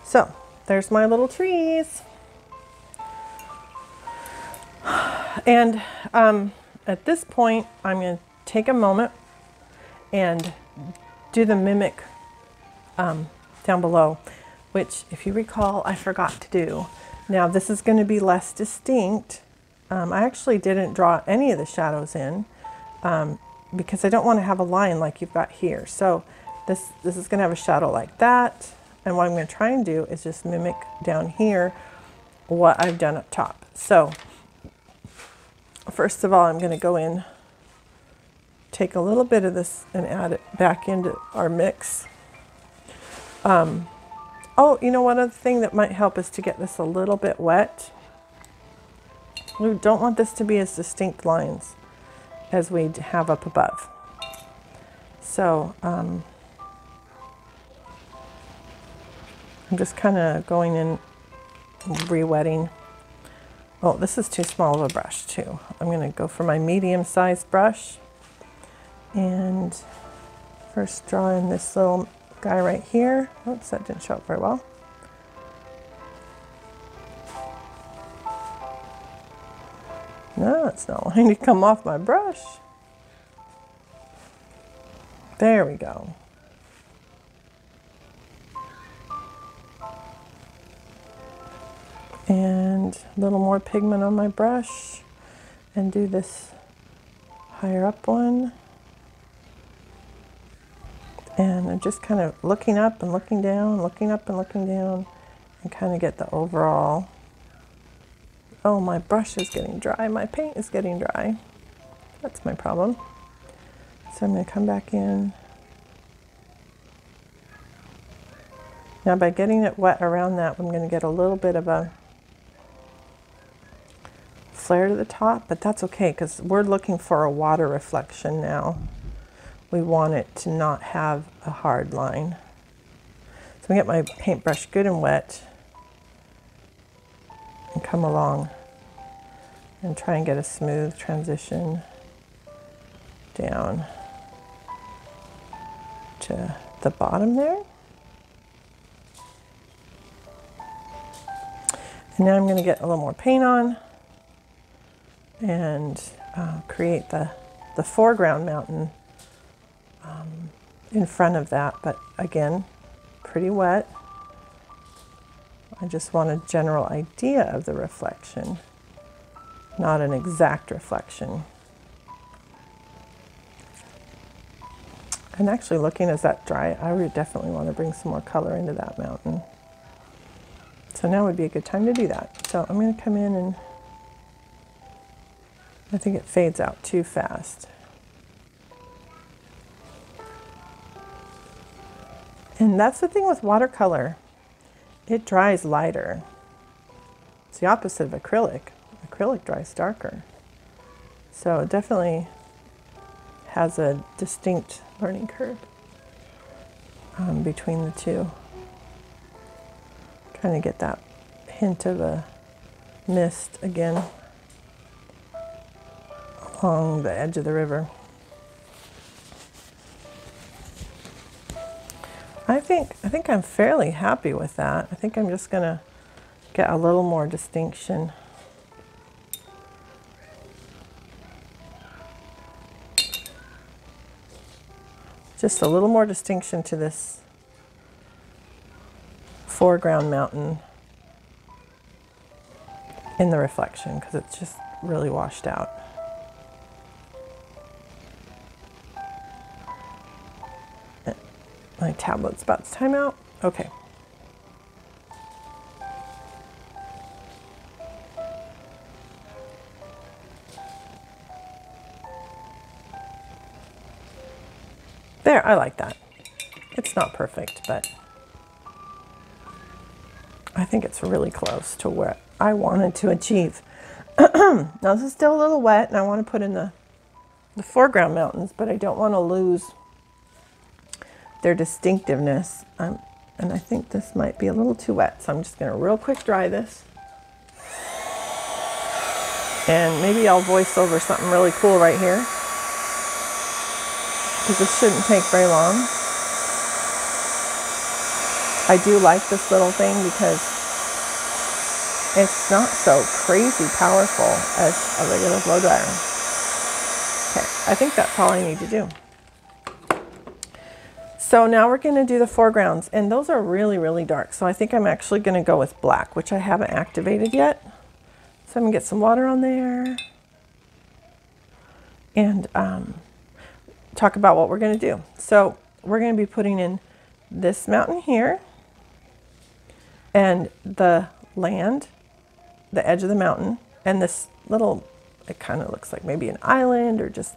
So there's my little trees. And at this point, I'm going to take a moment and do the mimic down below, which, if you recall, I forgot to do. Now this is going to be less distinct. I actually didn't draw any of the shadows in because I don't want to have a line like you've got here. So this is going to have a shadow like that, And what I'm going to try and do is just mimic down here what I've done up top. So first of all, I'm going to go in, take a little bit of this and add it back into our mix. Oh, you know, one other thing that might help is to get this a little bit wet. We don't want this to be as distinct lines as we have up above. So I'm just kind of going in and re-wetting. Oh, this is too small of a brush too. I'm going to go for my medium-sized brush and first draw in this little guy right here. Oops, that didn't show up very well. No, it's not wanting to come off my brush. There we go. And a little more pigment on my brush and do this higher up one. And I'm just kind of looking up and looking down, looking up and looking down, and kind of get the overall. Oh, my brush is getting dry. My paint is getting dry. That's my problem. So I'm going to come back in. Now by getting it wet around that, I'm going to get a little bit of a flare to the top, but that's okay because we're looking for a water reflection now. We want it to not have a hard line. So I get my paintbrush good and wet and come along and try and get a smooth transition down to the bottom there. And now I'm going to get a little more paint on and create the foreground mountain in front of that, but again, pretty wet. I just want a general idea of the reflection, not an exact reflection. And actually looking as that dry, I would definitely want to bring some more color into that mountain. So now would be a good time to do that. So I'm going to come in and I think it fades out too fast. And that's the thing with watercolor. It dries lighter. It's the opposite of acrylic. Acrylic dries darker. So it definitely has a distinct learning curve between the two. Trying to get that hint of a mist again along the edge of the river. I think I'm fairly happy with that. I think I'm just going to get a little more distinction. Just a little more distinction to this foreground mountain in the reflection because it's just really washed out. My tablet's about to time out. Okay. There, I like that. It's not perfect, but I think it's really close to where I wanted to achieve. Now this is still a little wet and I want to put in the foreground mountains, but I don't want to lose their distinctiveness. And I think this might be a little too wet, so I'm just going to real quick dry this. And maybe I'll voice over something really cool right here, because this shouldn't take very long. I do like this little thing because it's not so crazy powerful as a regular blow dryer. Okay, I think that's all I need to do. So now we're going to do the foregrounds, and those are really, really dark. So I think I'm actually going to go with black, which I haven't activated yet. So I'm going to get some water on there and talk about what we're going to do. So we're going to be putting in this mountain here, And the land, the edge of the mountain, and this little, it kind of looks like maybe an island, or just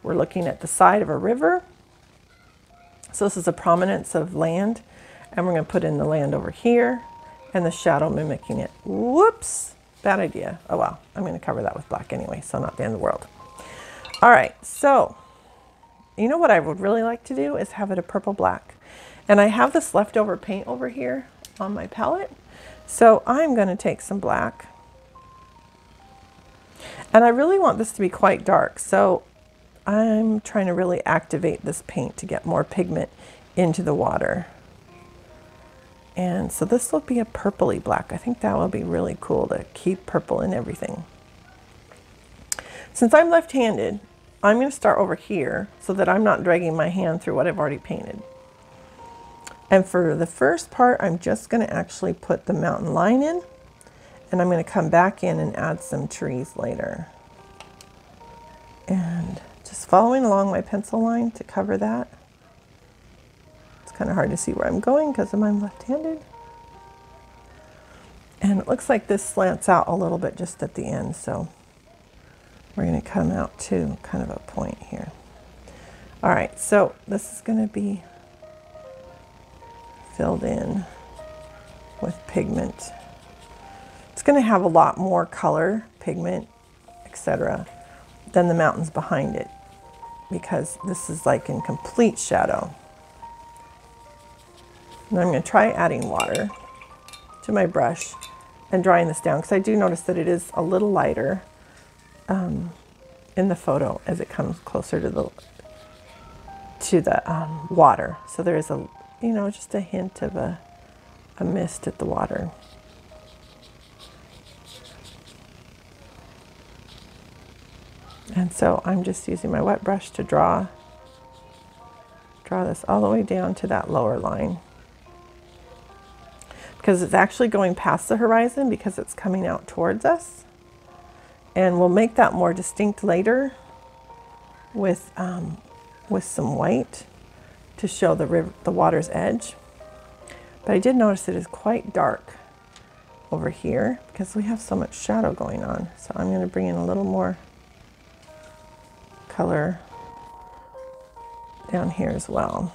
we're looking at the side of a river. So this is a prominence of land, and we're going to put in the land over here and the shadow mimicking it. Whoops, bad idea. Oh well, I'm going to cover that with black anyway, so not the end of the world. All right, so you know what I would really like to do is have it a purple black. And I have this leftover paint over here on my palette. So I'm going to take some black. And I really want this to be quite dark. So I'm trying to really activate this paint to get more pigment into the water. And so this will be a purpley black. I think that will be really cool to keep purple in everything. Since I'm left-handed, I'm going to start over here so that I'm not dragging my hand through what I've already painted. And for the first part, I'm just going to actually put the mountain line in, and I'm going to come back in and add some trees later. And just following along my pencil line to cover that. It's kind of hard to see where I'm going because I'm left-handed. And it looks like this slants out a little bit just at the end, so we're going to come out to kind of a point here. All right, so this is going to be filled in with pigment. It's going to have a lot more color, pigment, etc. than the mountains behind it, because this is like in complete shadow. And I'm going to try adding water to my brush and drying this down, because I do notice that it is a little lighter in the photo as it comes closer to the water. So there is a, you know, just a hint of a mist at the water. And so I'm just using my wet brush to draw this all the way down to that lower line, because it's actually going past the horizon because it's coming out towards us. And we'll make that more distinct later with some white to show the water's edge. But I did notice it is quite dark over here because we have so much shadow going on. So I'm going to bring in a little more color down here as well.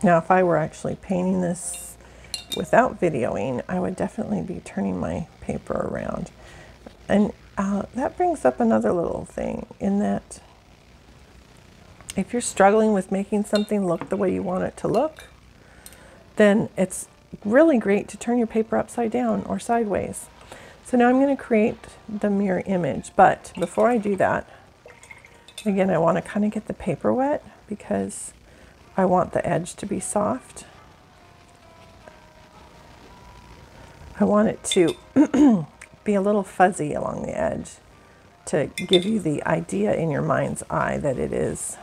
Now, if I were actually painting this without videoing, I would definitely be turning my paper around. And that brings up another little thing, in that if you're struggling with making something look the way you want it to look, then it's really great to turn your paper upside down or sideways. So now I'm going to create the mirror image. But before I do that, again, I want to kind of get the paper wet because I want the edge to be soft. I want it to be a little fuzzy along the edge to give you the idea in your mind's eye that it is,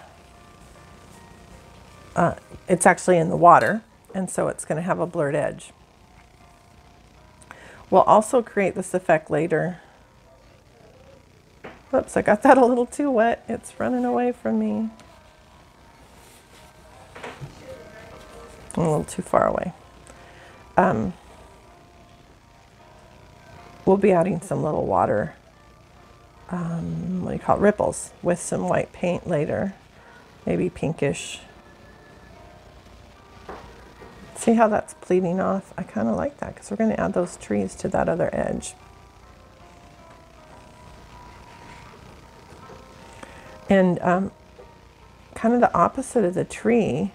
it's actually in the water, and so it's going to have a blurred edge. We'll also create this effect later. Whoops, I got that a little too wet. It's running away from me. I'm a little too far away. We'll be adding some little water, what do you call it, ripples, with some white paint later, maybe pinkish. See how that's bleeding off? I kind of like that because we're going to add those trees to that other edge. And kind of the opposite of the tree,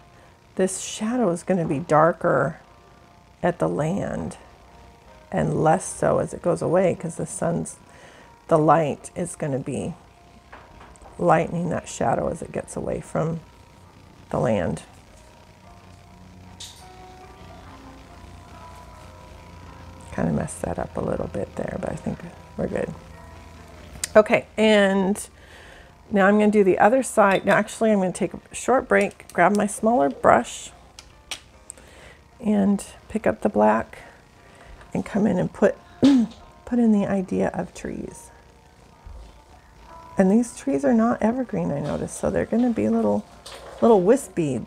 this shadow is going to be darker at the land and less so as it goes away, because the light is going to be lightening that shadow as it gets away from the land. Kind of messed that up a little bit there, but I think we're good. Okay, and now I'm going to do the other side. Now actually I'm going to take a short break, grab my smaller brush, and pick up the black and come in and put in the idea of trees. And these trees are not evergreen, I noticed, so they're going to be little wispy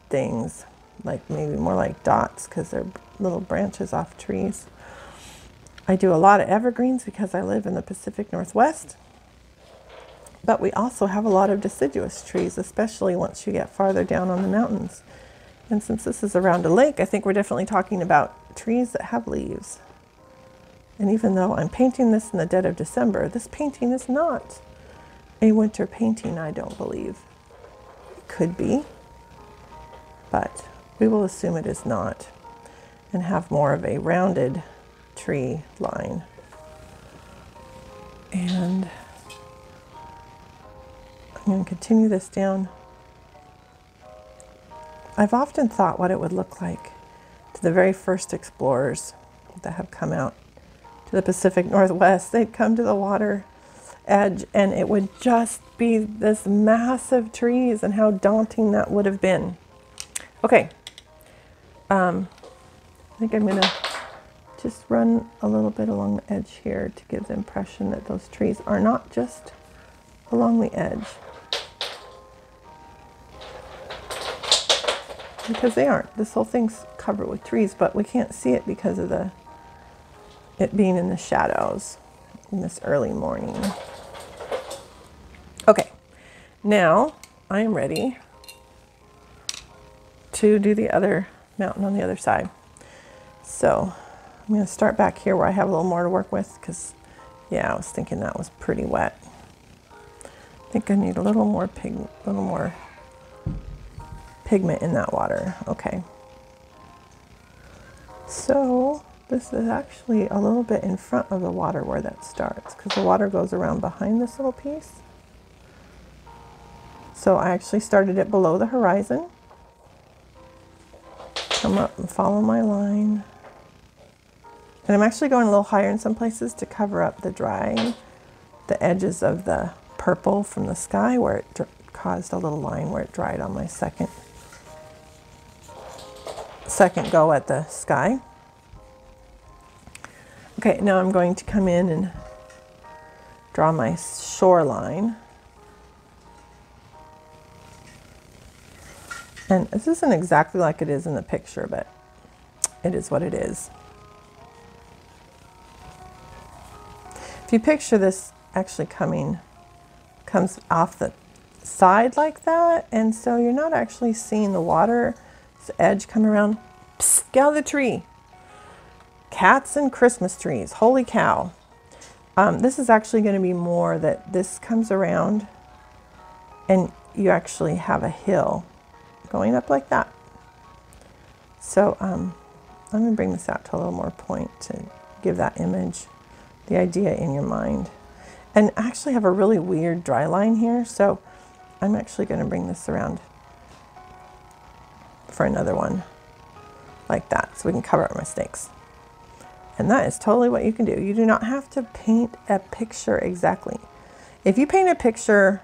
things, like maybe more like dots because they're little branches off trees. I do a lot of evergreens because I live in the Pacific Northwest, but we also have a lot of deciduous trees, especially once you get farther down on the mountains. And since this is around a lake, I think we're definitely talking about trees that have leaves. And even though I'm painting this in the dead of December, this painting is not a winter painting, I don't believe. It could be, but we will assume it is not and have more of a rounded tree line. And I'm going to continue this down. I've often thought what it would look like to the very first explorers that have come out to the Pacific Northwest. They'd come to the water edge and it would just be this massive trees, and how daunting that would have been. Okay, I think I'm going to just run a little bit along the edge here to give the impression that those trees are not just along the edge, because they aren't. This whole thing's covered with trees, but we can't see it because of it being in the shadows in this early morning. Okay, now I am ready to do the other mountain on the other side. So I'm going to start back here where I have a little more to work with, because yeah, I was thinking that was pretty wet. I think I need a little more pigment in that water. Okay, so this is actually a little bit in front of the water where that starts, because the water goes around behind this little piece. So I actually started it below the horizon. Come up and follow my line. And I'm actually going a little higher in some places to cover up the edges of the purple from the sky, where it caused a little line where it dried on my second go at the sky. Okay, now I'm going to come in and draw my shoreline. And this isn't exactly like it is in the picture, but it is what it is. If you picture this actually comes off the side like that, and so you're not actually seeing the water's edge come around. Psst, get out of the tree. Cats and Christmas trees, holy cow. This is actually going to be more that this comes around and you actually have a hill going up like that. So I'm going to bring this out to a little more point to give that image, the idea in your mind. And I actually have a really weird dry line here, so I'm actually going to bring this around for another one like that, so we can cover up my mistakes. And that is totally what you can do. You do not have to paint a picture exactly. If you paint a picture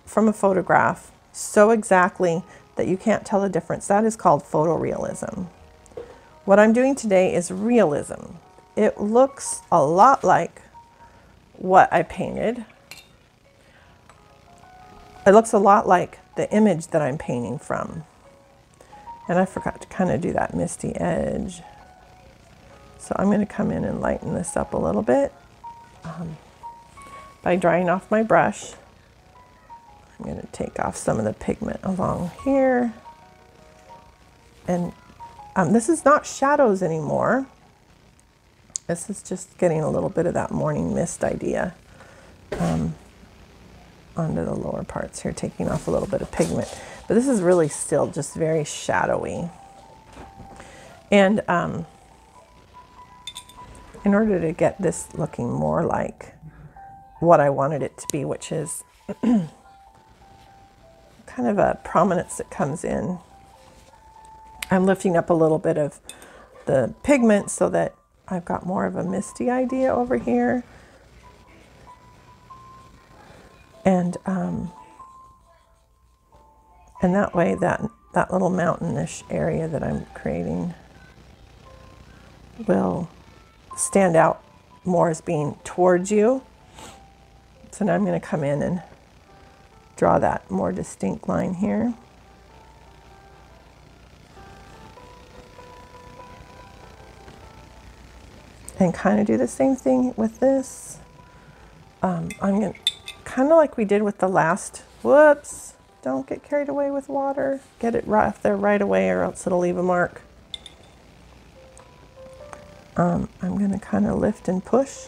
from a photograph so exactly that you can't tell the difference, that is called photorealism. What I'm doing today is realism. It looks a lot like what I painted. It looks a lot like the image that I'm painting from. And I forgot to kind of do that misty edge. So I'm going to come in and lighten this up a little bit by drying off my brush. I'm going to take off some of the pigment along here. And this is not shadows anymore. This is just getting a little bit of that morning mist idea onto the lower parts here, taking off a little bit of pigment. But this is really still just very shadowy. And in order to get this looking more like what I wanted it to be, which is kind of a prominence that comes in, I'm lifting up a little bit of the pigment so that I've got more of a misty idea over here. And that way that little mountainish area that I'm creating will stand out more as being towards you So now I'm going to come in and draw that more distinct line here. And kind of do the same thing with this. I'm going to, kind of like we did with the last, whoops, don't get carried away with water. Get it right there right away or else it'll leave a mark. I'm going to kind of lift and push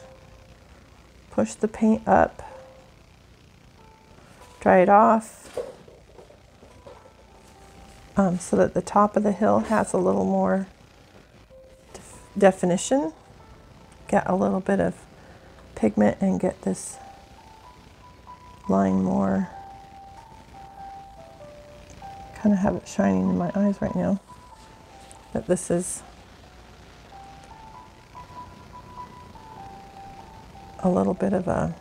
the paint up, dry it off, so that the top of the hill has a little more definition. Get a little bit of pigment and get this line more, kind of have it shining in my eyes right now, but this is a little bit of a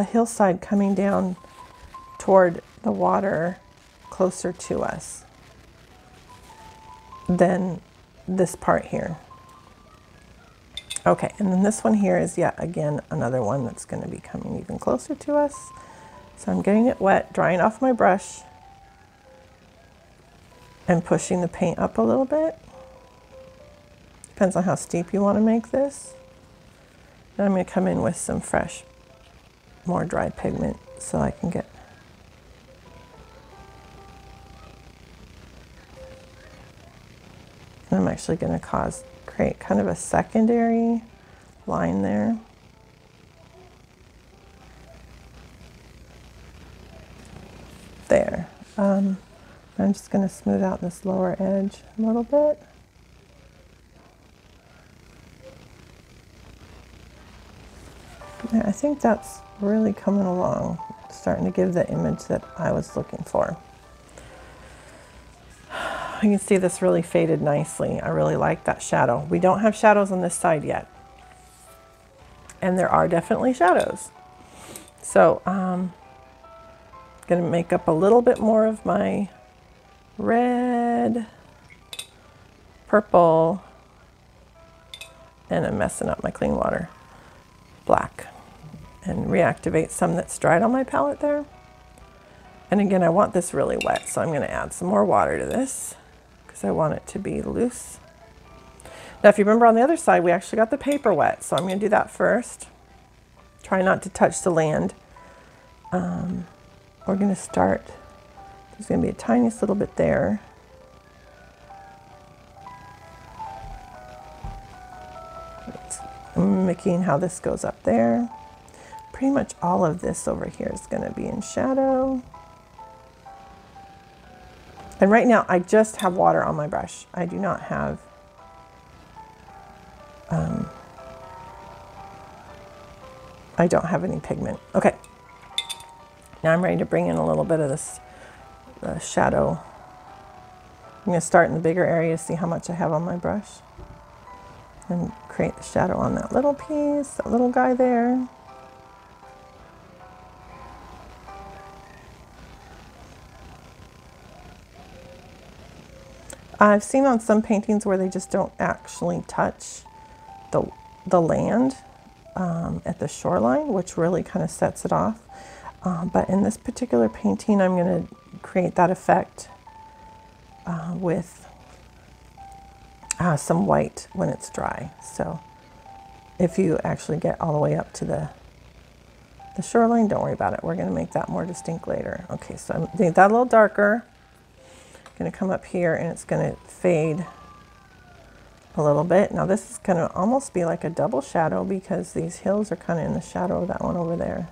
hillside coming down toward the water closer to us than this part here. Okay, and then this one here is yet again another one that's going to be coming even closer to us. So I'm getting it wet, drying off my brush, and pushing the paint up a little bit. Depends on how steep you want to make this. Then I'm going to come in with some fresh, more dry pigment so I can get I'm actually going to create kind of a secondary line there. There. I'm just going to smooth out this lower edge a little bit. Yeah, I think that's really coming along, starting to give the image that I was looking for. You can see this really faded nicely. I really like that shadow. We don't have shadows on this side yet. And there are definitely shadows. So I'm going to make up a little bit more of my red, purple, and I'm messing up my clean water, black, and reactivate some that's dried on my palette there. And again, I want this really wet, so I'm going to add some more water to this, because I want it to be loose. Now, if you remember on the other side, we actually got the paper wet, so I'm going to do that first. Try not to touch the land. We're going to start, there's going to be a tiniest little bit there. I'm mimicking how this goes up there. Pretty much all of this over here is going to be in shadow. And right now, I just have water on my brush. I do not have I don't have any pigment. Okay, now I'm ready to bring in a little bit of this shadow. I'm going to start in the bigger area, see how much I have on my brush, and create the shadow on that little piece, that little guy there. I've seen on some paintings where they just don't actually touch the land at the shoreline, which really kind of sets it off. But in this particular painting, I'm going to create that effect with some white when it's dry. So if you actually get all the way up to the shoreline, don't worry about it. We're going to make that more distinct later. Okay, so I'm doing that a little darker. Going to come up here and it's going to fade a little bit. Now this is going to almost be like a double shadow because these hills are kind of in the shadow of that one over there.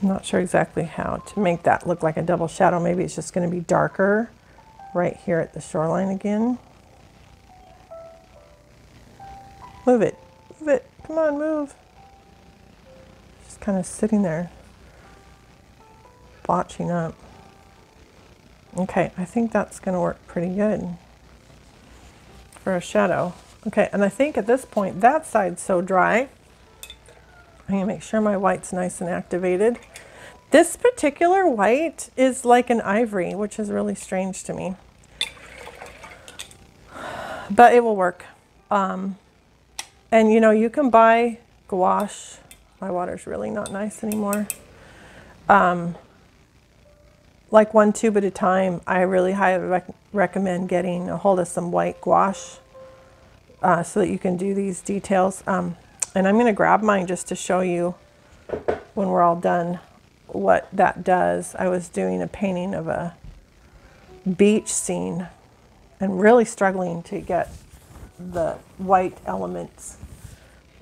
I'm not sure exactly how to make that look like a double shadow. Maybe it's just going to be darker right here at the shoreline again. Move it. Move it. Come on, move. Just kind of sitting there, blotching up. Okay, I think that's going to work pretty good for a shadow. Okay, and I think at this point that side's so dry. I'm going to make sure my white's nice and activated. This particular white is like an ivory, which is really strange to me. but it will work. And you know, you can buy gouache. My water's really not nice anymore. Like 1 tube at a time. I really highly recommend getting a hold of some white gouache so that you can do these details. And I'm going to grab mine just to show you when we're all done what that does. I was doing a painting of a beach scene and really struggling to get the white elements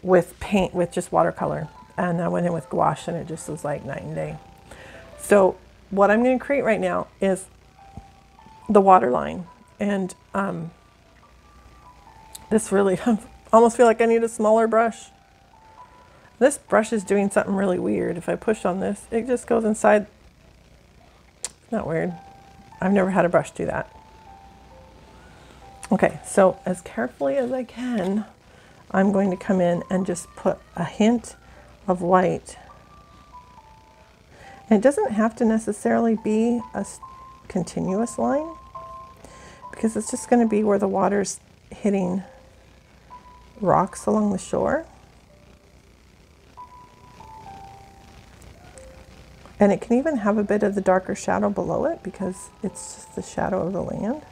with paint, with just watercolor. And I went in with gouache and it just was like night and day. So what I'm going to create right now is the water line. And this really, I almost feel like I need a smaller brush. This brush is doing something really weird. If I push on this, it just goes inside. Isn't that weird? I've never had a brush do that. Okay, so as carefully as I can, I'm going to come in and just put a hint of white. And it doesn't have to necessarily be a continuous line, because it's just going to be where the water's hitting rocks along the shore. And it can even have a bit of the darker shadow below it because it's just the shadow of the land.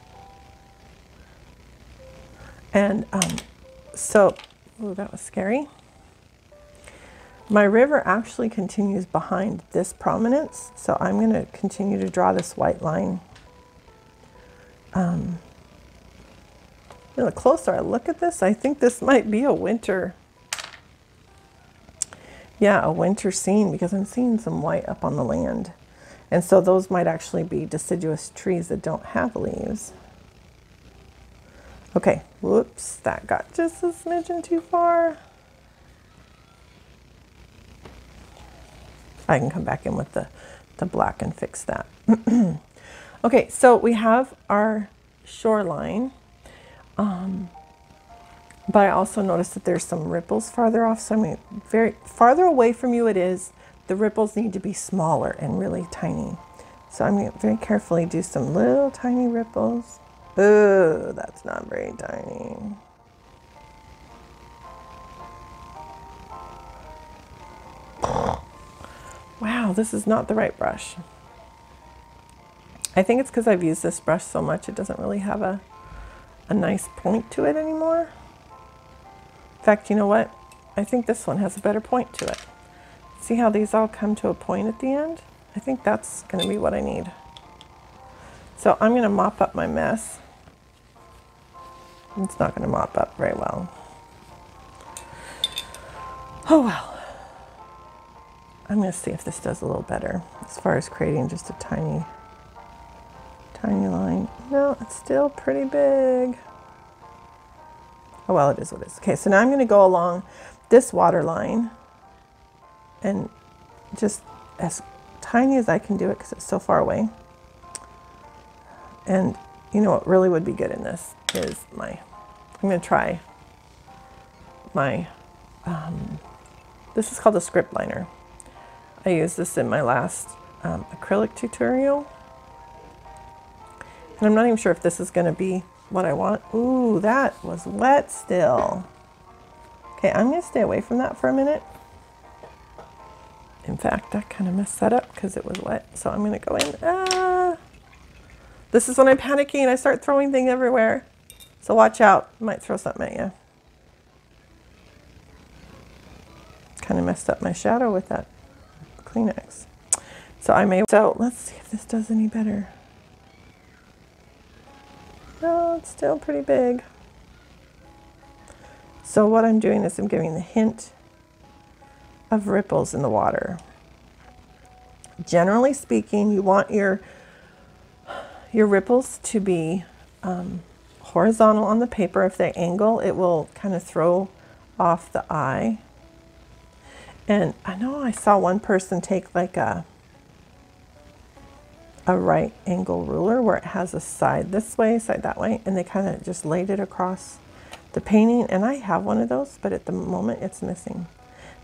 And so, oh, that was scary. My river actually continues behind this prominence, so I'm going to continue to draw this white line. The closer I look at this, I think this might be a winter. Yeah, a winter scene, because I'm seeing some white up on the land. And so those might actually be deciduous trees that don't have leaves. Okay, whoops, that got just a smidgen too far. I can come back in with the black and fix that. Okay, so we have our shoreline. But I also noticed that there's some ripples farther off. So I mean, farther away from you it is, the ripples need to be smaller and really tiny. So I'm going to very carefully do some little tiny ripples. Oh, that's not very tiny. Wow, this is not the right brush. I think it's because I've used this brush so much it doesn't really have a nice point to it anymore. In fact, you know what? I think this one has a better point to it. See how these all come to a point at the end? I think that's going to be what I need. So I'm going to mop up my mess. It's not going to mop up very well. Oh well. I'm going to see if this does a little better as far as creating just a tiny line. No, it's still pretty big. Oh well, it is what it is. Okay, so now I'm going to go along this water line and just as tiny as I can do it because it's so far away. And you know what really would be good in this is I'm going to try my, this is called a script liner. I used this in my last acrylic tutorial. And I'm not even sure if this is going to be what I want. Ooh, that was wet still. Okay, I'm going to stay away from that for a minute. In fact, I kind of messed that up because it was wet. So I'm going to go in. This is when I'm panicking and I start throwing things everywhere. So watch out. I might throw something at you. Kind of messed up my shadow with that Kleenex. So let's see if this does any better. No, it's still pretty big. So what I'm doing is I'm giving the hint of ripples in the water. Generally speaking, you want your ripples to be horizontal on the paper. If they angle, it will kind of throw off the eye. And I know I saw one person take like a right angle ruler where it has a side this way, side that way, and they kind of just laid it across the painting. And I have one of those, but at the moment it's missing.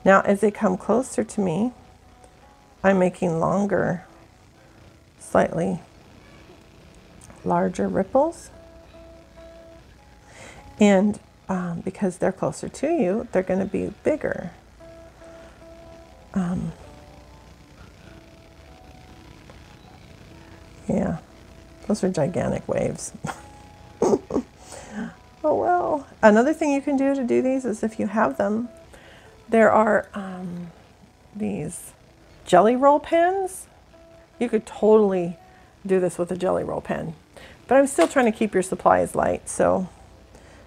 Now as they come closer to me, I'm making longer, slightly larger ripples. And because they're closer to you, they're going to be bigger. Yeah, those are gigantic waves. Oh well. Another thing you can do to do these is, if you have them, there are these jelly roll pens. You could totally do this with a jelly roll pen, but I'm still trying to keep your supplies light. So,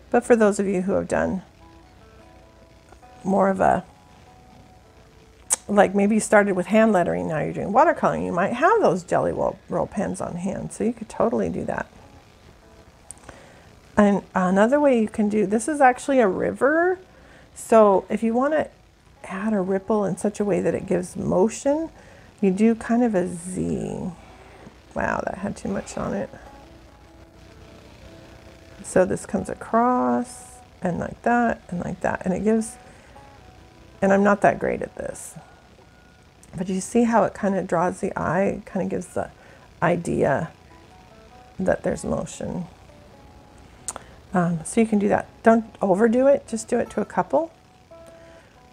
but for those of you who have done more of a, like maybe you started with hand lettering, now you're doing watercoloring, you might have those jelly roll pens on hand. So you could totally do that. And another way you can do, this is actually a river. So if you want to add a ripple in such a way that it gives motion, you do kind of a Z. Wow, that had too much on it. So this comes across and like that and like that. And it gives, and I'm not that great at this, but you see how it kind of draws the eye, kind of gives the idea that there's motion. So you can do that. Don't overdo it, just do it to a couple.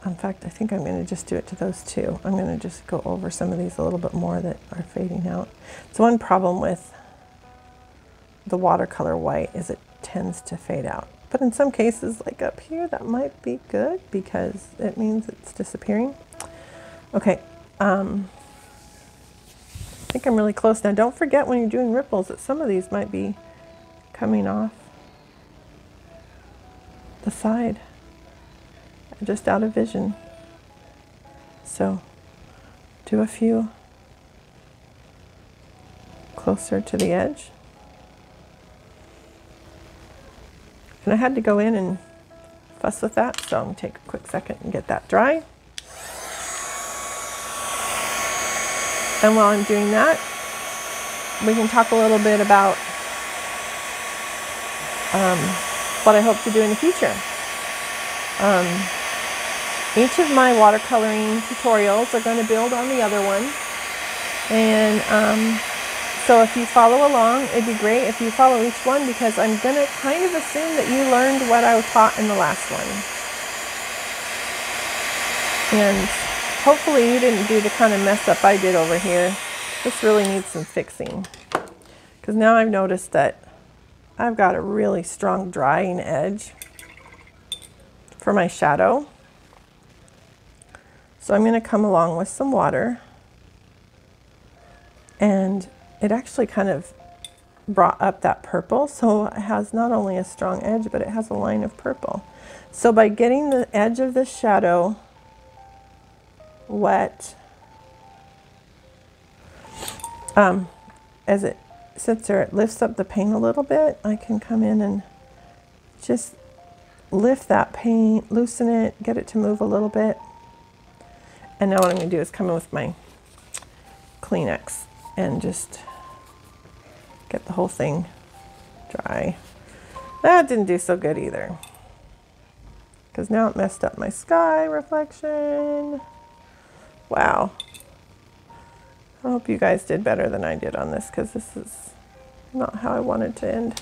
In fact, I think I'm going to just do it to those two. I'm going to just go over some of these a little bit more that are fading out. So one problem with the watercolor white is it tends to fade out. But in some cases, like up here, that might be good because it means it's disappearing. Okay, I think I'm really close now. Don't forget when you're doing ripples that some of these might be coming off the side, just out of vision. So do a few closer to the edge. And I had to go in and fuss with that, so I'm going to take a quick second and get that dry. And while I'm doing that, we can talk a little bit about what I hope to do in the future. Each of my watercoloring tutorials are going to build on the other one. And so if you follow along, it'd be great if you follow each one, because I'm going to kind of assume that you learned what I taught in the last one. And hopefully you didn't do the kind of mess up I did over here. This really needs some fixing, because now I've noticed that I've got a really strong drying edge for my shadow. So I'm going to come along with some water, and it actually kind of brought up that purple, so it has not only a strong edge, but it has a line of purple. So by getting the edge of the shadow wet, as it sits there, it lifts up the paint a little bit. I can come in and just lift that paint, loosen it, get it to move a little bit. And now what I'm going to do is come in with my Kleenex and just get the whole thing dry. That didn't do so good either, because now it messed up my sky reflection. Wow. I hope you guys did better than I did on this, because this is not how I wanted to end.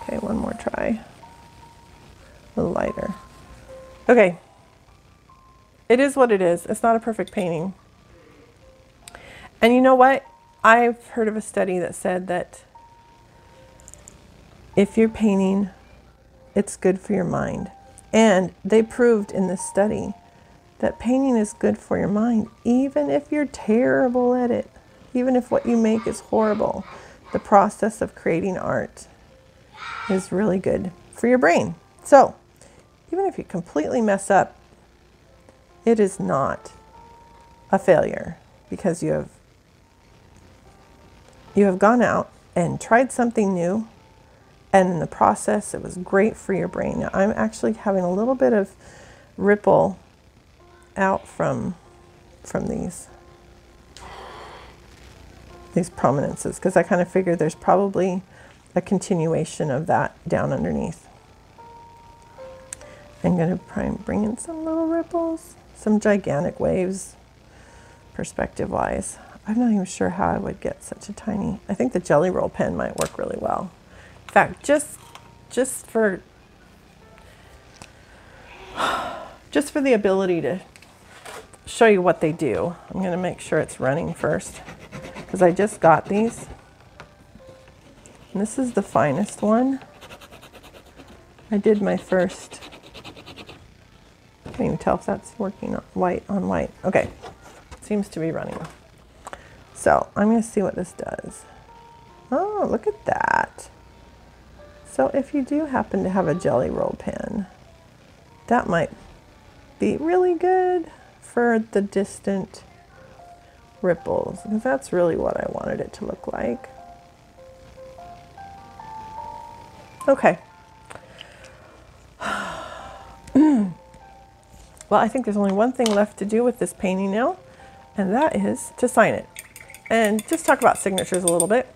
Okay, one more try. A little lighter. Okay. It is what it is. It's not a perfect painting. And you know what? I've heard of a study that said that if you're painting, it's good for your mind. And they proved in this study that painting is good for your mind, even if you're terrible at it, even if what you make is horrible. The process of creating art is really good for your brain. So even if you completely mess up, it is not a failure, because you have gone out and tried something new, and in the process it was great for your brain. Now I'm actually having a little bit of ripple out from these prominences, because I kind of figured there's probably a continuation of that down underneath. I'm going to bring in some little ripples, some gigantic waves perspective wise. I'm not even sure how I would get such a tiny, I think the jelly roll pen might work really well. In fact, just just for the ability to show you what they do. I'm going to make sure it's running first because I just got these. And this is the finest one. I did my first. I can't even tell if that's working white on white. Okay, seems to be running. So I'm going to see what this does. Oh, look at that. So if you do happen to have a jelly roll pen, that might be really good for the distant ripples, because that's really what I wanted it to look like. Okay. Well, I think there's only one thing left to do with this painting now, and that is to sign it. And just talk about signatures a little bit.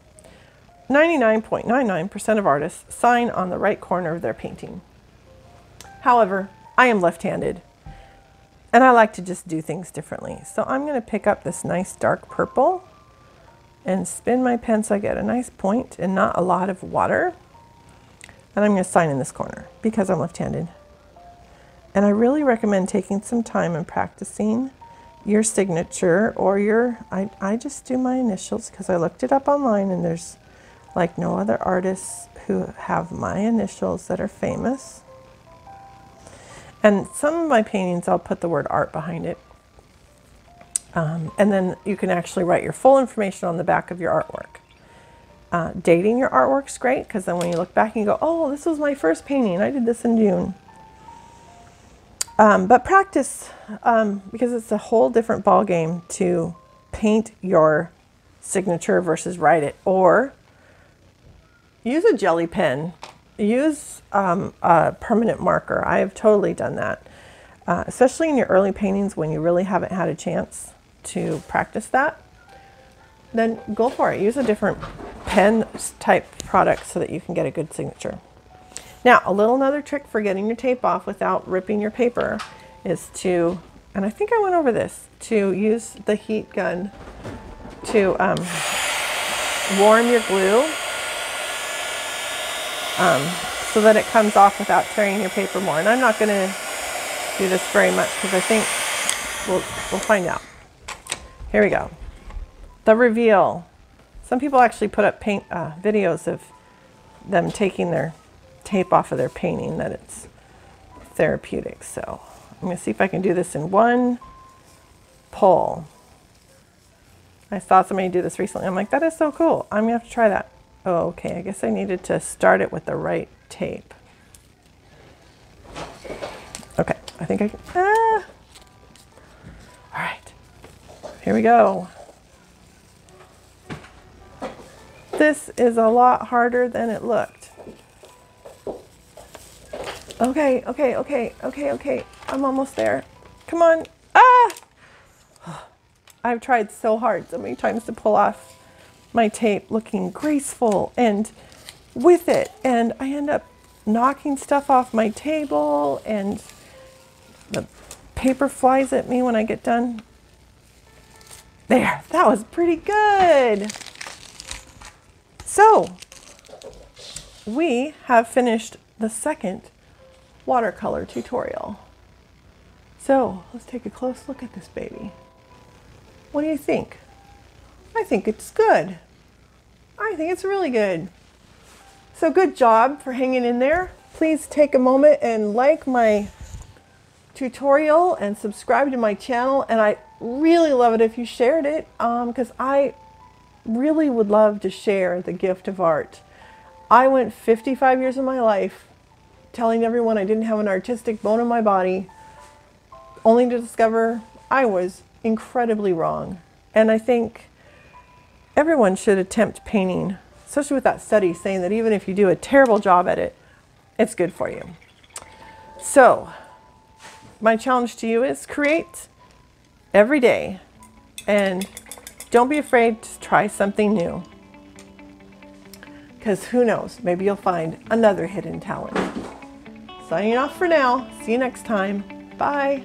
99.99% of artists sign on the right corner of their painting. However, I am left-handed, and I like to just do things differently. So I'm going to pick up this nice dark purple and spin my pen so I get a nice point and not a lot of water. And I'm going to sign in this corner because I'm left-handed. And I really recommend taking some time and practicing your signature or your, I just do my initials because I looked it up online and there's like no other artists who have my initials that are famous. And some of my paintings, I'll put the word art behind it. And then you can actually write your full information on the back of your artwork. Dating your artwork's great because then when you look back and you go, oh, this was my first painting. I did this in June. But practice, because it's a whole different ball game to paint your signature versus write it. Or use a jelly pen. Use a permanent marker. I have totally done that, especially in your early paintings when you really haven't had a chance to practice that. Then go for it. Use a different pen type product so that you can get a good signature. Now, another trick for getting your tape off without ripping your paper is to, and I think I went over this, to use the heat gun to warm your glue so that it comes off without tearing your paper more. And I'm not going to do this very much because I think we'll find out. Here we go. The reveal. Some people actually put up videos of them taking their tape off of their painting, that it's therapeutic. So I'm going to see if I can do this in one pull. I saw somebody do this recently. I'm like, that is so cool. I'm going to have to try that. Oh, okay. I guess I needed to start it with the right tape. Okay. I think I can. All right. Here we go. This is a lot harder than it looked. Okay. I'm almost there. Come on. I've tried so hard so many times to pull off my tape looking graceful and with it. And I end up knocking stuff off my table and the paper flies at me when I get done. There, that was pretty good. So, we have finished the second watercolor tutorial. So, let's take a close look at this baby. What do you think? I think it's good. I think it's really good. So good job for hanging in there. Please take a moment and like my tutorial and subscribe to my channel. And I really love it if you shared it because I really would love to share the gift of art. I went 55 years of my life telling everyone I didn't have an artistic bone in my body, only to discover I was incredibly wrong. And I think everyone should attempt painting, especially with that study saying that even if you do a terrible job at it, it's good for you. So my challenge to you is create every day and don't be afraid to try something new. Because who knows, maybe you'll find another hidden talent. Signing off for now. See you next time. Bye.